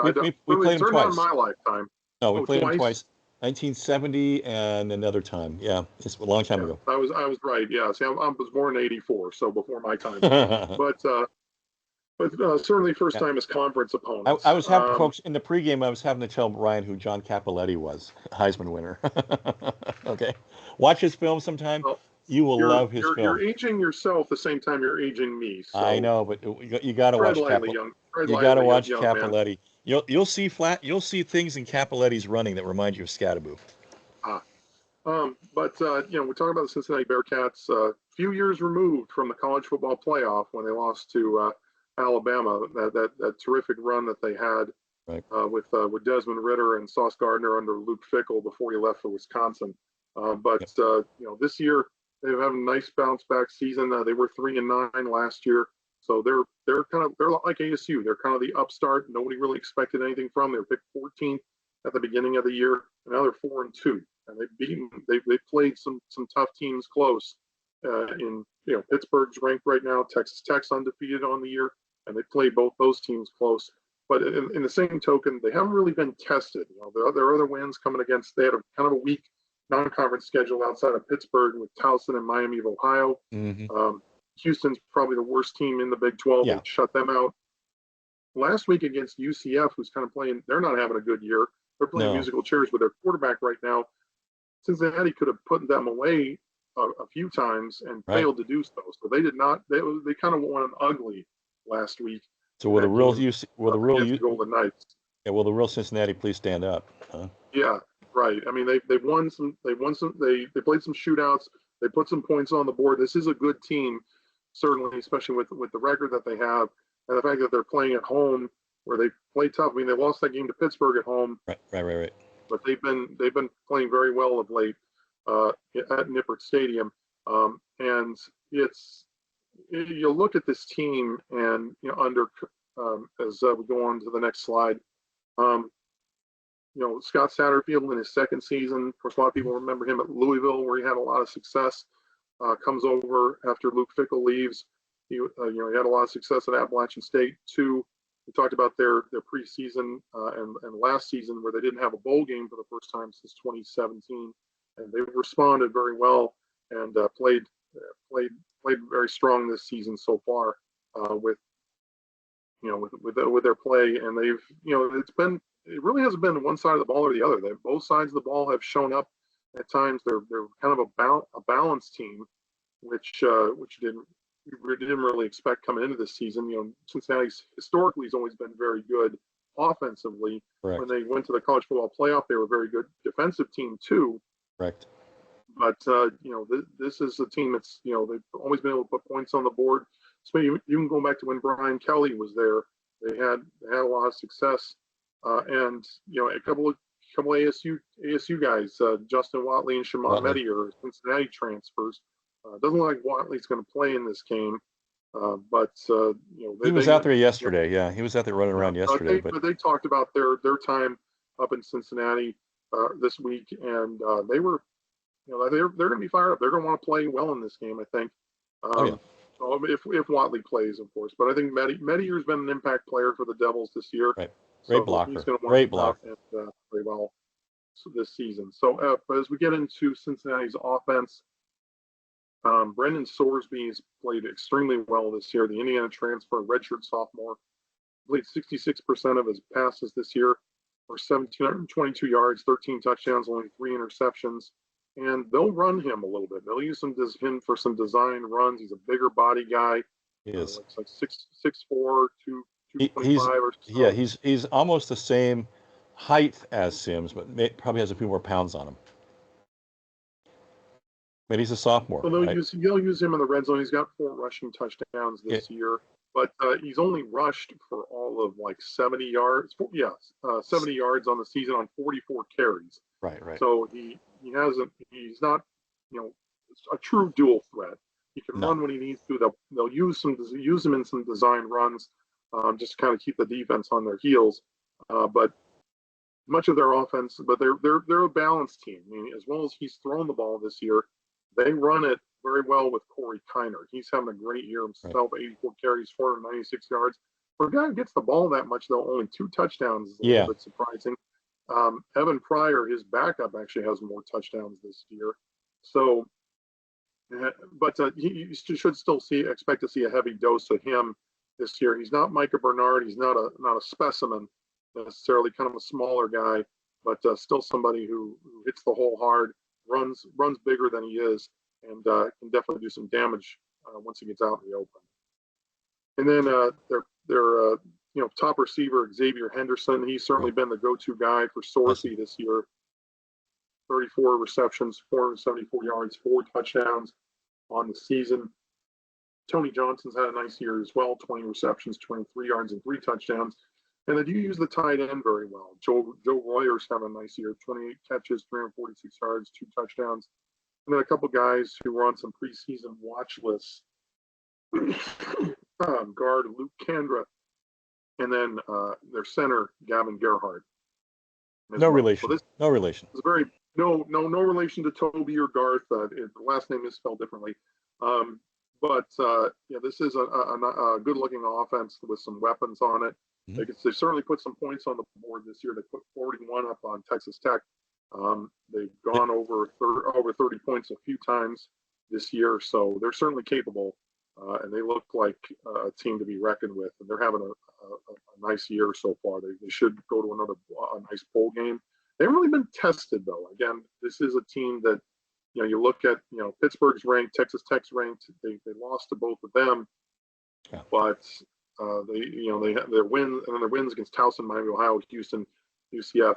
played them twice. In my lifetime. No, we played them twice. 1970 and another time. Yeah, it's a long time Yeah, ago. I was right. Yeah, see, I was born in '84, so before my time. But certainly first Yeah. time as conference I opponents. was having, folks, in the pregame, I was having to tell Ryan who John Cappelletti was, Heisman winner. Okay. Watch his film sometime. Well, You will you're love his you're film. you're aging yourself the same time you're aging me. I So know, but you got to tread watch lightly, young tread You got to lightly, watch young man. Cappelletti. You'll see things in Cappelletti's running that remind you of Scattaboo. Ah, but we're talking about the Cincinnati Bearcats, a few years removed from the college football playoff when they lost to Alabama. That terrific run that they had Right. with Desmond Ritter and Sauce Gardner under Luke Fickell before he left for Wisconsin. But Yep. this year they have a nice bounce back season. They were 3-9 last year, so they're like ASU. They're kind of the upstart. Nobody really expected anything from. They were picked 14th at the beginning of the year, and now they're 4-2. And they've played some tough teams close. In Pittsburgh's ranked right now. Texas Tech's undefeated on the year, and they played both those teams close. But in the same token, they haven't really been tested. There are other wins coming against. They had a kind of a weak non-conference schedule outside of Pittsburgh with Towson and Miami of Ohio. Mm-hmm. Houston's probably the worst team in the Big 12. Yeah. They shut them out. Last week against UCF, who's kind of playing, they're not having a good year. They're playing musical chairs with their quarterback right now. Cincinnati could have put them away a few times and failed to do so. So they did not. They kind of won an ugly last week. So will the real Golden Knights? Yeah, will the real Cincinnati please stand up? Huh? Yeah, right. I mean, they won some. They played some shootouts. They put some points on the board. This is a good team, certainly, especially with the record that they have and the fact that they're playing at home where they play tough. I mean, they lost that game to Pittsburgh at home. Right. But they've been playing very well of late at Nippert Stadium, and you look at this team and under as we go on to the next slide. Scott Satterfield in his second season. Of course, a lot of people remember him at Louisville, where he had a lot of success. Comes over after Luke Fickell leaves. He had a lot of success at Appalachian State too. We talked about their preseason and last season where they didn't have a bowl game for the first time since 2017, and they responded very well and played very strong this season so far with their play. And they've it really hasn't been one side of the ball or the other. Both sides of the ball have shown up at times. They're kind of a balanced team, which we didn't really expect coming into this season. Cincinnati historically has always been very good offensively. Correct. When they went to the college football playoff, they were a very good defensive team too. Correct. But this is a team that's they've always been able to put points on the board. So you can go back to when Brian Kelly was there. They had a lot of success, and a couple of ASU guys, Justin Watley and Shimon Mehdi are Cincinnati transfers. Doesn't look like Watley's going to play in this game, but he was out there yesterday. Yeah, he was out there running around yesterday. But they talked about their time up in Cincinnati this week, and they were, they're going to be fired up. They're going to want to play well in this game, I think. If Watley plays, of course. But I think Medier's been an impact player for the Devils this year. Right. Great blocker. He's going to Great blocker. And play well this season. So, but as we get into Cincinnati's offense, Brendan Sorsby has played extremely well this year. The Indiana transfer, redshirt sophomore, played 66% of his passes this year, or 1,722 yards, 13 touchdowns, only 3 interceptions. And they'll run him a little bit. They'll use him for some design runs. He's a bigger body guy. He is. It's like 6'4", 225 or so. Yeah, he's almost the same height as Sims, but probably has a few more pounds on him. But he's a sophomore. So they'll use him in the red zone. He's got 4 rushing touchdowns this year, but he's only rushed for all of like 70 yards. 70 yards on the season on 44 carries. Right. So he's not a true dual threat. He can run when he needs to. They'll use him in some design runs, just to kind of keep the defense on their heels. But much of their offense, but they're a balanced team. I mean, as well as he's thrown the ball this year, they run it very well with Corey Kiner. He's having a great year himself. 84 carries, 496 yards. For a guy who gets the ball that much, though, only 2 touchdowns is a little bit surprising. Evan Pryor, his backup, actually has more touchdowns this year. So, but you should still expect to see a heavy dose of him this year. He's not Micah Bernard. He's not a specimen necessarily, kind of a smaller guy, but still somebody who hits the hole hard, runs bigger than he is, and can definitely do some damage once he gets out in the open. And then their top receiver, Xavier Henderson, he's certainly been the go-to guy for Sorcy this year. 34 receptions, 474 yards, 4 touchdowns on the season. Tony Johnson's had a nice year as well, 20 receptions, 23 yards, and 3 touchdowns. And they do use the tight end very well. Joe Royer's having a nice year, 28 catches, 346 yards, 2 touchdowns. And then a couple guys who were on some preseason watch lists. Guard Luke Kandra, and then their center Gavin Gerhardt. No relation. So no relation. It's very no relation to Toby or Garth. The last name is spelled differently. But this is a good-looking offense with some weapons on it. Mm-hmm. They certainly put some points on the board this year. They put 41 up on Texas Tech. They've gone over 30 points a few times this year, so they're certainly capable. And they look like a team to be reckoned with, and they're having a nice year so far. They should go to a nice bowl game. They haven't really been tested, though. Again, this is a team that, you look at, Pittsburgh's ranked, Texas Tech's ranked. They lost to both of them, but their wins and then their wins against Towson, Miami, Ohio, Houston, UCF.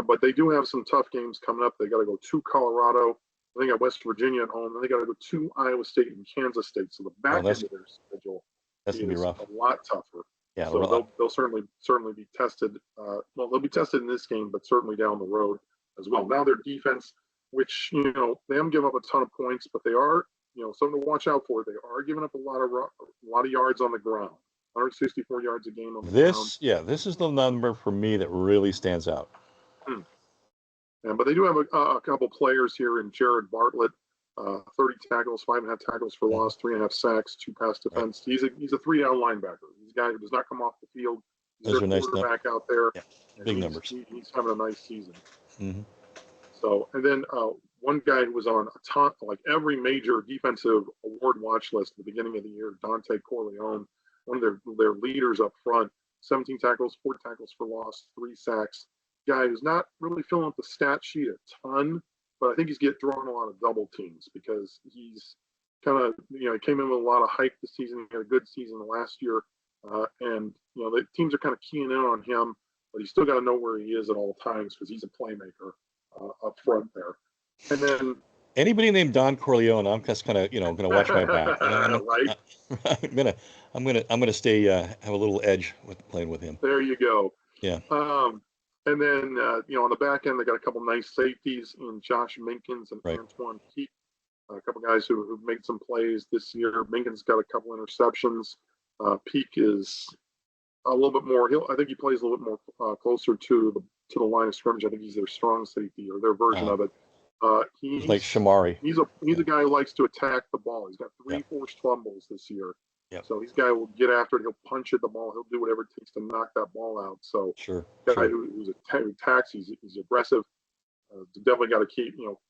But they do have some tough games coming up. They got to go to Colorado. They got West Virginia at home. Then they got to go to Iowa State and Kansas State. So the back end of their schedule is a lot tougher. Yeah, so they'll certainly be tested. They'll be tested in this game, but certainly down the road as well. Now their defense, which they haven't given up a ton of points, but they are something to watch out for. They are giving up a lot of yards on the ground. 164 yards a game on the ground. Yeah, this is the number for me that really stands out. But they do have a couple players here in Jared Bartlett, 30 tackles, 5.5 tackles for loss, 3.5 sacks, 2 pass defense. He's a 3-down linebacker. He's a guy who does not come off the field. He's their quarterback out there. Yeah, big numbers. He's having a nice season. Mm-hmm. So, and then one guy who was on a ton, like every major defensive award watch list at the beginning of the year, Dante Corleone, one of their leaders up front, 17 tackles, 4 tackles for loss, 3 sacks. Guy who's not really filling up the stat sheet a ton, but I think he's drawing a lot of double teams because he's kind of, he came in with a lot of hype this season. He had a good season last year. And the teams are kind of keying in on him, but he's still got to know where he is at all times because he's a playmaker up front there. And then anybody named Don Corleone, I'm just kind of, going to watch my back. Right. I'm gonna stay, have a little edge with playing with him. There you go. Yeah. And then, on the back end, they got a couple nice safeties in Josh Minkins and Antoine Peak, a couple guys who've made some plays this year. Minkins got a couple interceptions. Peak is a little bit more. I think he plays a little bit more closer to the line of scrimmage. I think he's their strong safety or their version of it. He's like Shamari. He's a guy who likes to attack the ball. He's got 3 forced fumbles this year. Yep. So he's a guy who will get after it. He'll punch at the ball. He'll do whatever it takes to knock that ball out. So guy who attacks. He's aggressive. Definitely got to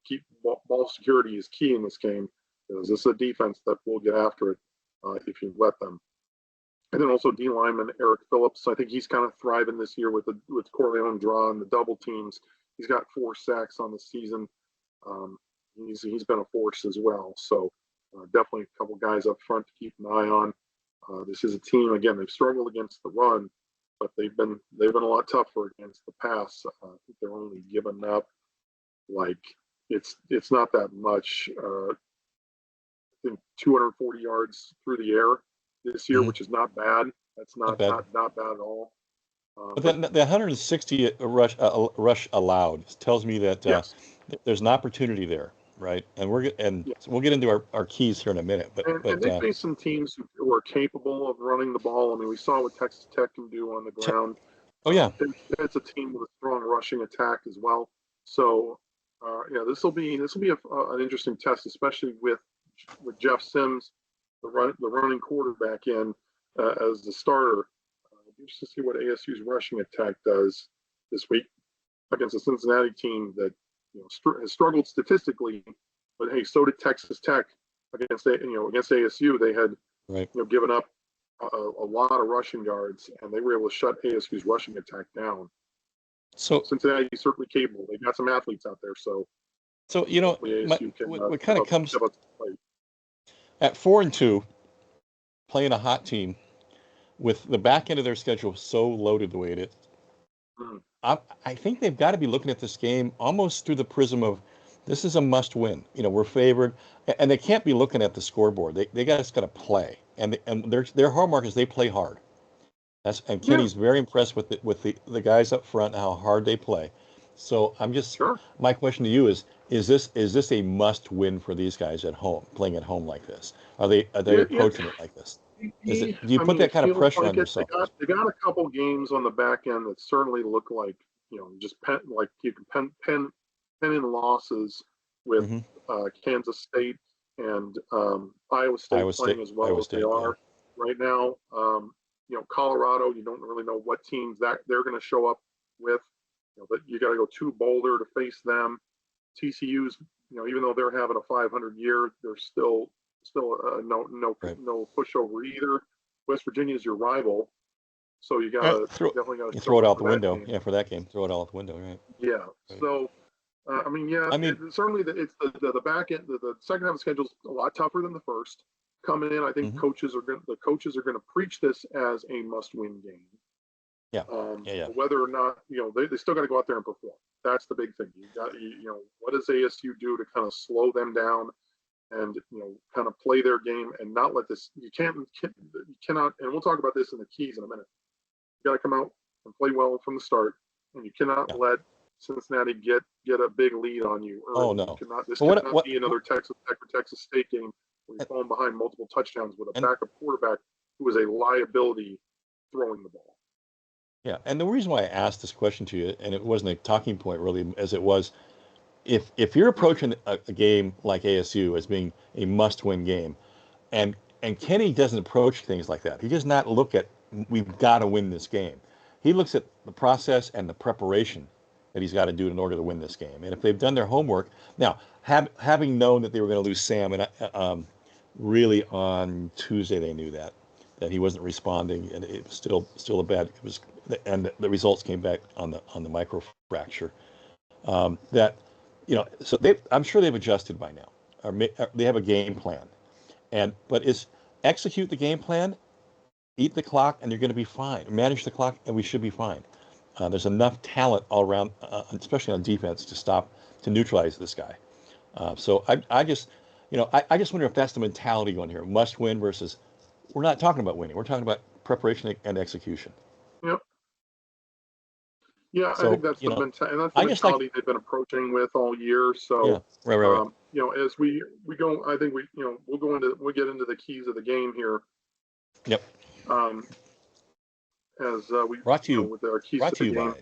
keep ball security is key in this game because this is a defense that will get after it if you let them. And then also D lineman Eric Phillips. I think he's kind of thriving this year with Corleone draw and the double teams. He's got 4 sacks on the season. He's been a force as well. So. Definitely a couple guys up front to keep an eye on. This is a team, again, they've struggled against the run, but they've been a lot tougher against the pass. I think they're only giving up it's not that much. I think 240 yards through the air this year, which is not bad. That's not bad at all. But the 160 rush allowed tells me that there's an opportunity there. Right, and we'll get into our keys here in a minute. But they face some teams who are capable of running the ball. I mean, we saw what Texas Tech can do on the ground. Oh yeah, it's a team with a strong rushing attack as well. So this will be an interesting test, especially with Jeff Sims, the running quarterback as the starter. Interesting to see what ASU's rushing attack does this week. against a Cincinnati team that has struggled statistically, but hey, so did Texas Tech against ASU. They had Right. given up a lot of rushing yards, and they were able to shut ASU's rushing attack down. So Cincinnati is certainly capable. They got some athletes out there, so ASU can what kind of comes step up to the plate. at 4-2, playing a hot team with the back end of their schedule so loaded the way it is. Mhm. I think they've got to be looking at this game almost through the prism of this is a must win. We're favored, and they can't be looking at the scoreboard. They just got to play, and their hallmark is they play hard. And Kenny's very impressed with the guys up front and how hard they play. So my question to you is this a must win for these guys at home, playing at home like this? Are they approaching it like this? Do you put that kind of pressure on yourself? They got a couple games on the back end that certainly look like just like you can pen in losses with Kansas State and Iowa State playing as well as they are right now. Colorado, you don't really know what teams that they're going to show up with. But you got to go to Boulder to face them. TCU's, even though they're having a 500 year, they're still no pushover either. West Virginia is your rival, so you got definitely got to throw it out the window. Yeah, for that game, throw it all out the window, right? Yeah. Right. So, certainly it's the back end. The second half of the schedule is a lot tougher than the first. Coming in, I think the coaches are going to preach this as a must-win game. Yeah. Whether or not they still got to go out there and perform. That's the big thing. You got what does ASU do to kind of slow them down and kind of play their game and not let this. You cannot. And we'll talk about this in the keys in a minute. You got to come out and play well from the start, and you cannot let Cincinnati get a big lead on you early. Oh no! This cannot be another Texas Tech or Texas State game where you're falling behind multiple touchdowns with a backup quarterback who is a liability throwing the ball. Yeah, and the reason why I asked this question to you, and it wasn't a talking point really, as it was, if you're approaching a game like ASU as being a must-win game, and Kenny doesn't approach things like that. He does not look at we've got to win this game. He looks at the process and the preparation that he's got to do in order to win this game. And if they've done their homework, now having known that they were going to lose Sam, and really on Tuesday they knew that he wasn't responding, and it was still a bad. It was, and the results came back on the microfracture. So I'm sure they've adjusted by now. Or they have a game plan, but is execute the game plan, eat the clock, and you're going to be fine. Manage the clock, and we should be fine. There's enough talent all around, especially on defense, to neutralize this guy. So I just wonder if that's the mentality going here. Must win versus we're not talking about winning. We're talking about preparation and execution. Yep. Yeah, so, I think that's the mentality they've been approaching with all year. So, right. As we go, I think we'll get into the keys of the game here. Yep. As we brought to you with our keys to the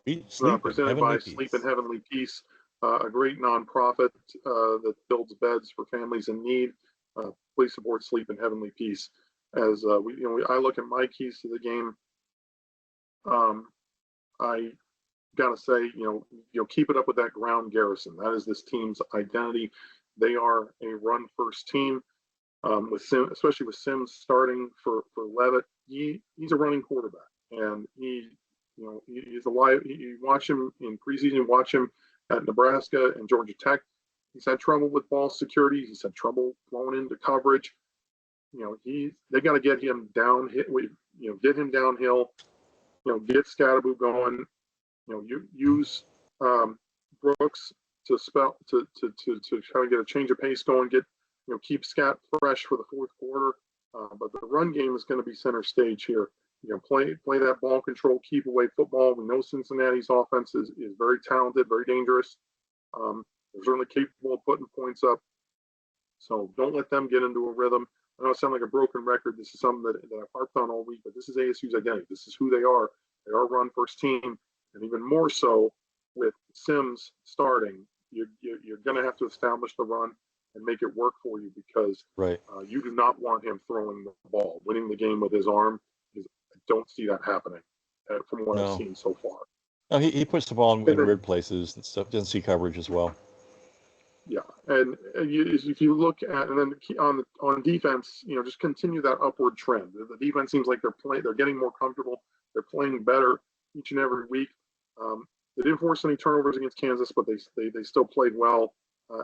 game, presented by Sleep in Heavenly Peace, a great nonprofit that builds beds for families in need. Please support Sleep in Heavenly Peace. As I look at my keys to the game. I gotta say, keep it up with that ground garrison. That is this team's identity. They are a run-first team. Especially with Sims starting for Leavitt, he's a running quarterback, and he's alive. You watch him in preseason. You watch him at Nebraska and Georgia Tech. He's had trouble with ball security. He's had trouble flowing into coverage. They got to get him down. Get him downhill. Get Scatterboo going. Use Brooks to try to get a change of pace going. Keep Scat fresh for the fourth quarter. But the run game is going to be center stage here. Play that ball control, keep away football. We know Cincinnati's offense is very talented, very dangerous. They're certainly capable of putting points up. So don't let them get into a rhythm. I know it sounds like a broken record. This is something that I've harped on all week, but this is ASU's identity. This is who they are. They are a run-first team, and even more so with Sims starting. You're going to have to establish the run and make it work for you because you do not want him throwing the ball, winning the game with his arm. I don't see that happening from what I've seen so far. No, he puts the ball in And then, weird places and stuff. Doesn't see coverage as well. yeah, and if you look at and then on defense, just continue that upward trend. The defense seems like they're getting more comfortable. They're playing better each and every week. Um, they didn't force any turnovers against Kansas, but they still played well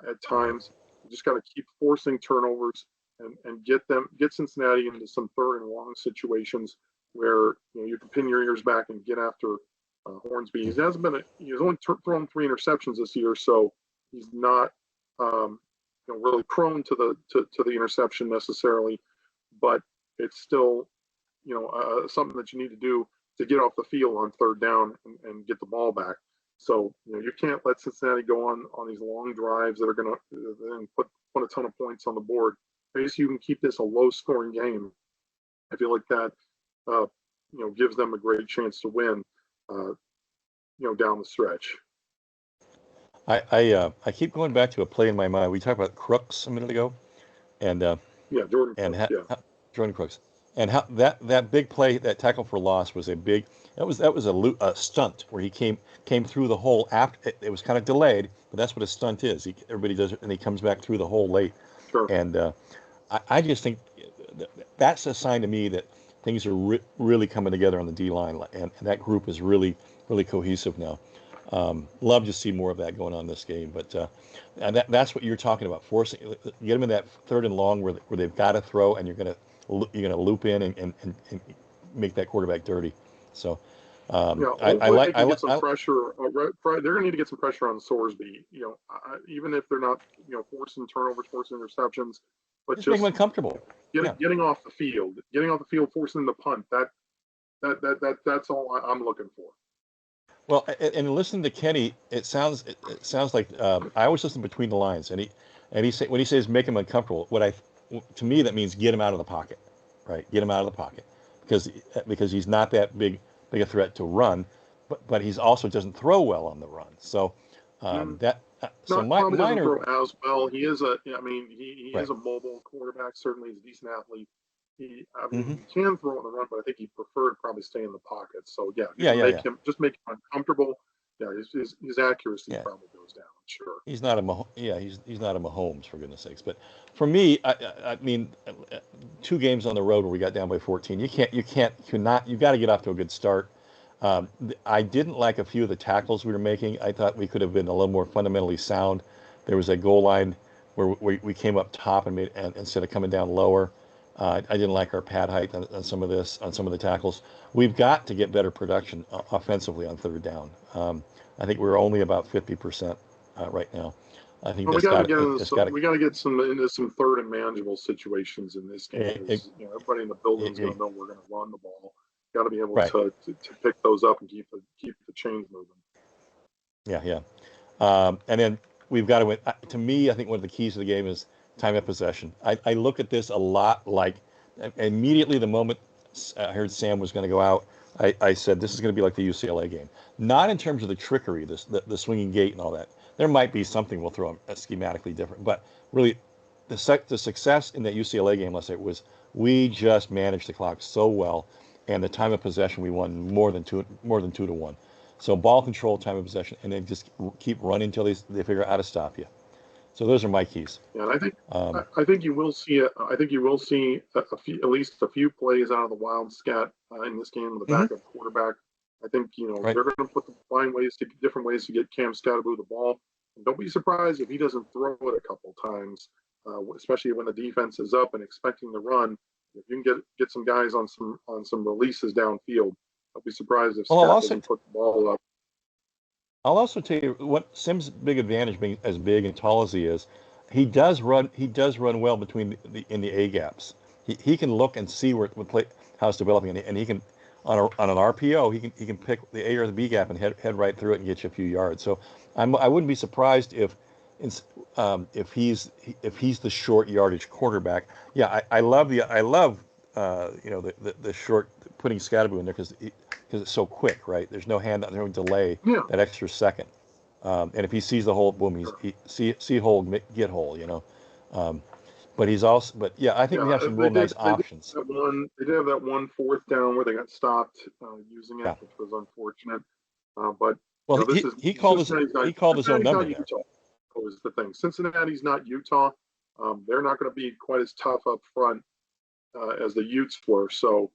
at times. You just got to keep forcing turnovers and get Cincinnati into some third and long situations where you can pin your ears back and get after Hornsby. He's only thrown 3 interceptions this year, so he's not really prone to the interception necessarily, but it's still something that you need to do to get off the field on third down and get the ball back. So you can't let Cincinnati go on these long drives that are going to then put a ton of points on the board. Maybe you can keep this a low scoring game. I feel like that gives them a great chance to win down the stretch. I keep going back to a play in my mind. We talked about Crooks a minute ago, and Yeah, Jordan and Crooks, yeah. Jordan Crooks, and how that big play, that tackle for loss was a stunt where he came through the hole after it was kind of delayed, but that's what a stunt is. Everybody does it, and he comes back through the hole late, Sure. and I just think that's a sign to me that things are really coming together on the D line, and that group is really cohesive now. Love to see more of that going on this game, but and that's what you're talking about, get them in that third and long where they've got to throw, and you're gonna loop in and make that quarterback dirty. So hopefully they can get some pressure. They're going to need to get some pressure on Sorsby. Even if they're not, forcing turnovers, forcing interceptions, but just make them uncomfortable. Getting off the field, forcing the punt. That's all I'm looking for. Well, and listening to Kenny, it sounds like I always listen between the lines, and when he says make him uncomfortable, to me that means get him out of the pocket, right? Get him out of the pocket because he's not that big a threat to run, but he's also doesn't throw well on the run. So Probably doesn't throw as well. He is he right. is a mobile quarterback. Certainly, he's a decent athlete. He Mm-hmm. he can throw on the run, but I think he preferred probably stay in the pocket. So just make him uncomfortable. Yeah, his accuracy probably goes down. Sure. He's not he's not a Mahomes, for goodness sakes. But for me, I mean, 2 games on the road where we got down by 14, you got to get off to a good start. I didn't like a few of the tackles we were making. I thought we could have been a little more fundamentally sound. There was a goal line where we came up top and instead of coming down lower. I didn't like our pad height on some of the tackles. We've got to get better production offensively on third down. I think we're only about 50% right now. I think we got to get into some third and manageable situations in this game. Everybody in the building is going to know we're going to run the ball. Got to be able to pick those up and keep the chains moving. Yeah. And then we've got to win. To me, I think one of the keys to the game is time of possession. I look at this a lot like immediately the moment I heard Sam was going to go out, I said this is going to be like the UCLA game. Not in terms of the trickery, the swinging gate and all that. There might be something we'll throw schematically different, but really the success in that UCLA game last night was we just managed the clock so well, and the time of possession we won more than 2-1. So ball control, time of possession, and then just keep running until they figure out how to stop you. So those are my keys. Yeah, and I think you will see at least a few plays out of the Wildcat in this game with the backup quarterback. I think they're going to find different ways to get Cam Scatterboo the ball. And don't be surprised if he doesn't throw it a couple times, especially when the defense is up and expecting the run. If you can get some guys on some releases downfield, don't be surprised if Scott doesn't put the ball up. I'll also tell you what Sim's big advantage, being as big and tall as he is, he does run well between in the A gaps. He can look and see how it's developing, and he can on an RPO he can pick the A or the B gap and head right through it and get you a few yards. So I wouldn't be surprised if he's the short yardage quarterback. Yeah, I love the short putting Scatterboo in there because it's so quick, right? There's no no delay, that extra second. And if he sees the hole, boom, see hole, get hole, But I think we have some nice options. They did have that one fourth down where they got stopped using it, which was unfortunate. But Well, this is he called his own Cincinnati's number not there. Utah. Was the thing. Cincinnati's not Utah. They're not going to be quite as tough up front as the Utes were. So,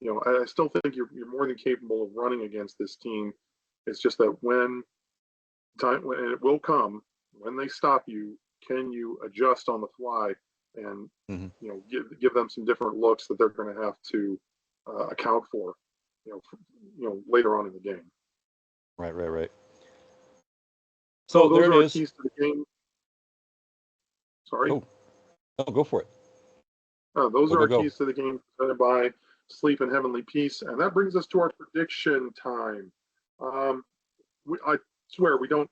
I still think you're more than capable of running against this team. It's just that when it will come, when they stop you, can you adjust on the fly and give them some different looks that they're going to have to account for, later on in the game. Right. So there those it are our is. keys to the game. Sorry. Oh, go for it. Those are our Go. keys to the game presented by Sleep and Heavenly Peace. And that brings us to our prediction time. I swear we don't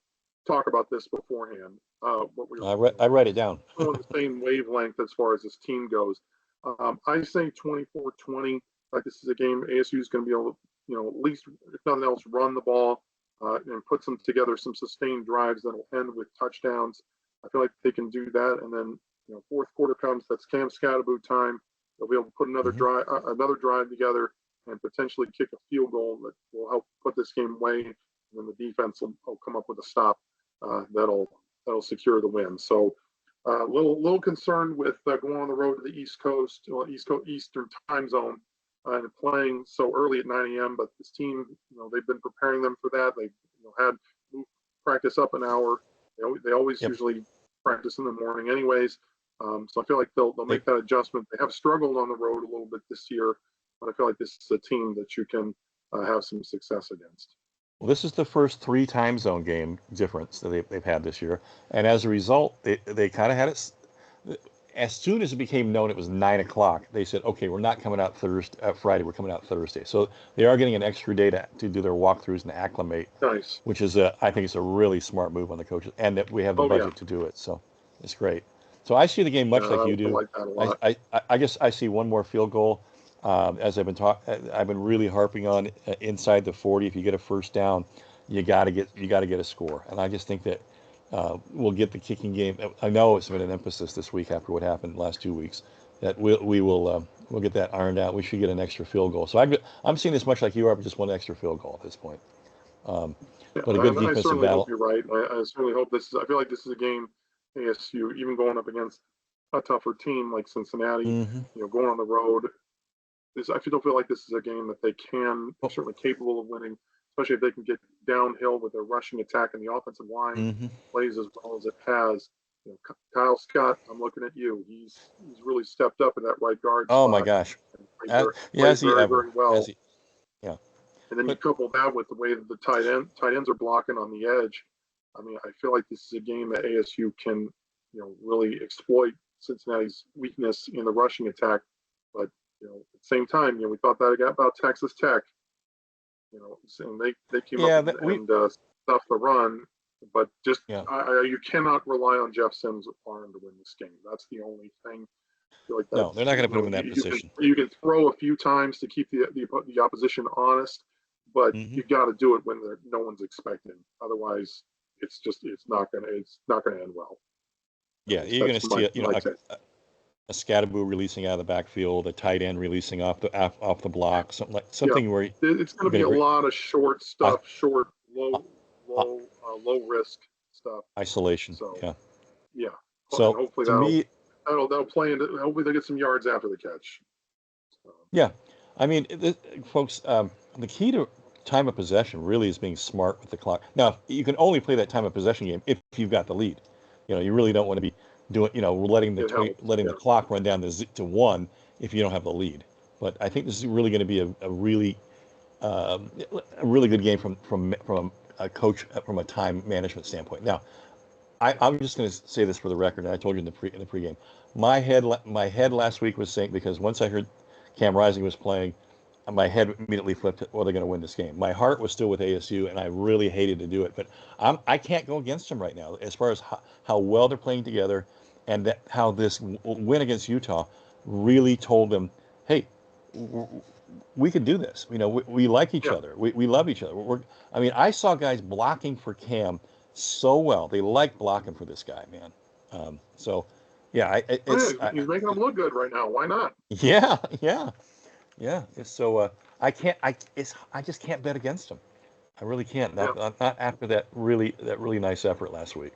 talk about this beforehand. I write it down. On the same wavelength as far as this team goes. I say 24-20. Like this is a game ASU is going to be able to, at least if nothing else, run the ball and put together some sustained drives that will end with touchdowns. I feel like they can do that, and then fourth quarter comes. That's Cam Scatterboot time. They'll be able to put another drive together and potentially kick a field goal that will help put this game away. And then the defense will come up with a stop that'll secure the win. So a little concerned with going on the road to the East Coast, Eastern time zone, and playing so early at 9 a.m. But this team, they've been preparing them for that. They've had practice up an hour. They always usually practice in the morning, anyways. So I feel like they'll make that adjustment. They have struggled on the road a little bit this year, but I feel like this is a team that you can have some success against. Well, this is the first 3 time zone game difference that they've had this year, and as a result, they kind of had it. As soon as it became known it was 9 o'clock, they said, "Okay, we're not coming out Friday. We're coming out Thursday." So they are getting an extra day to do their walkthroughs and acclimate. Nice. Which is I think it's a really smart move on the coaches, and that we have the budget to do it. So it's great. So I see the game much like you do. I like that a lot. I guess I see one more field goal. As I've been really harping on inside the 40. If you get a first down, you got to get a score. And I just think that we'll get the kicking game. I know it's been an emphasis this week after what happened the last 2 weeks. That we'll get that ironed out. We should get an extra field goal. So I'm seeing this much like you are, but just one extra field goal at this point. But a good defensive I certainly battle. hope you're right. I certainly hope this is. I feel like this is a game ASU, even going up against a tougher team like Cincinnati, going on the road. I don't feel like this is a game that they're certainly capable of winning, especially if they can get downhill with their rushing attack and the offensive line plays as well as it has. Kyle Scott, I'm looking at you. He's really stepped up in that right guard. Oh my gosh! Plays very well. Yeah. And then you couple that with the way that the tight ends are blocking on the edge. I mean, I feel like this is a game that ASU can, really exploit Cincinnati's weakness in the rushing attack. But at the same time, we thought that about Texas Tech. And they came up and stuffed the run. But just you cannot rely on Jeff Sims' arm to win this game. That's the only thing. I feel like no, they're not going to put him in that position. You can throw a few times to keep the opposition honest, but you got to do it when no one's expecting. Otherwise, it's not going to end well. Yeah, you're going to see a Scatterboo releasing out of the backfield, a tight end releasing off the block, something where it's going to be a lot of short stuff, low risk stuff. Isolation. So, yeah. So hopefully that'll play into. Hopefully they get some yards after the catch. Yeah, I mean, folks, the key to time of possession really is being smart with the clock. Now, you can only play that time of possession game if you've got the lead. You really don't want to be doing, letting the clock run down to 1 if you don't have the lead. But I think this is really going to be a really good game from a coach from a time management standpoint. Now, I'm just going to say this for the record, and I told you in the pregame. My head last week was saying, because once I heard Cam Rising was playing, my head immediately flipped to, well, they're going to win this game. My heart was still with ASU, and I really hated to do it. But I can't go against them right now as far as how well they're playing together, and how this win against Utah really told them, hey, we can do this. We like each other. We love each other. I saw guys blocking for Cam so well. They like blocking for this guy, man. He's making them look good right now. Why not? Yeah. So I just can't bet against him. I really can't. Yeah. Not after that really nice effort last week.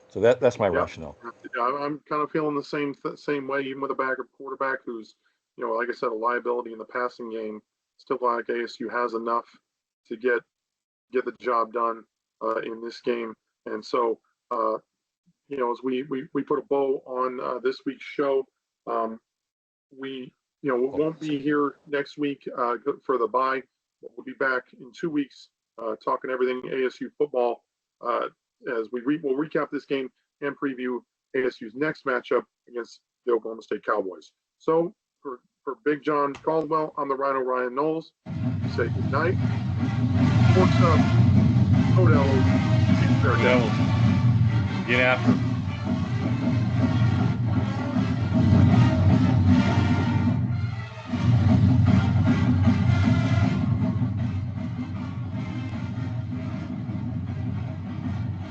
So that's my Yeah. rationale. Yeah, I'm kind of feeling the same way, even with a backup quarterback who's, like I said, a liability in the passing game. Still, like ASU has enough to get the job done in this game. And so, as we put a bow on this week's show, we won't be here next week for the bye. We'll be back in 2 weeks talking everything ASU football as we'll recap this game and preview ASU's next matchup against the Oklahoma State Cowboys. So for Big John Caldwell, I'm the RyKno Ryan Knowles. We say good night. Sports up. Go Devils. Get after.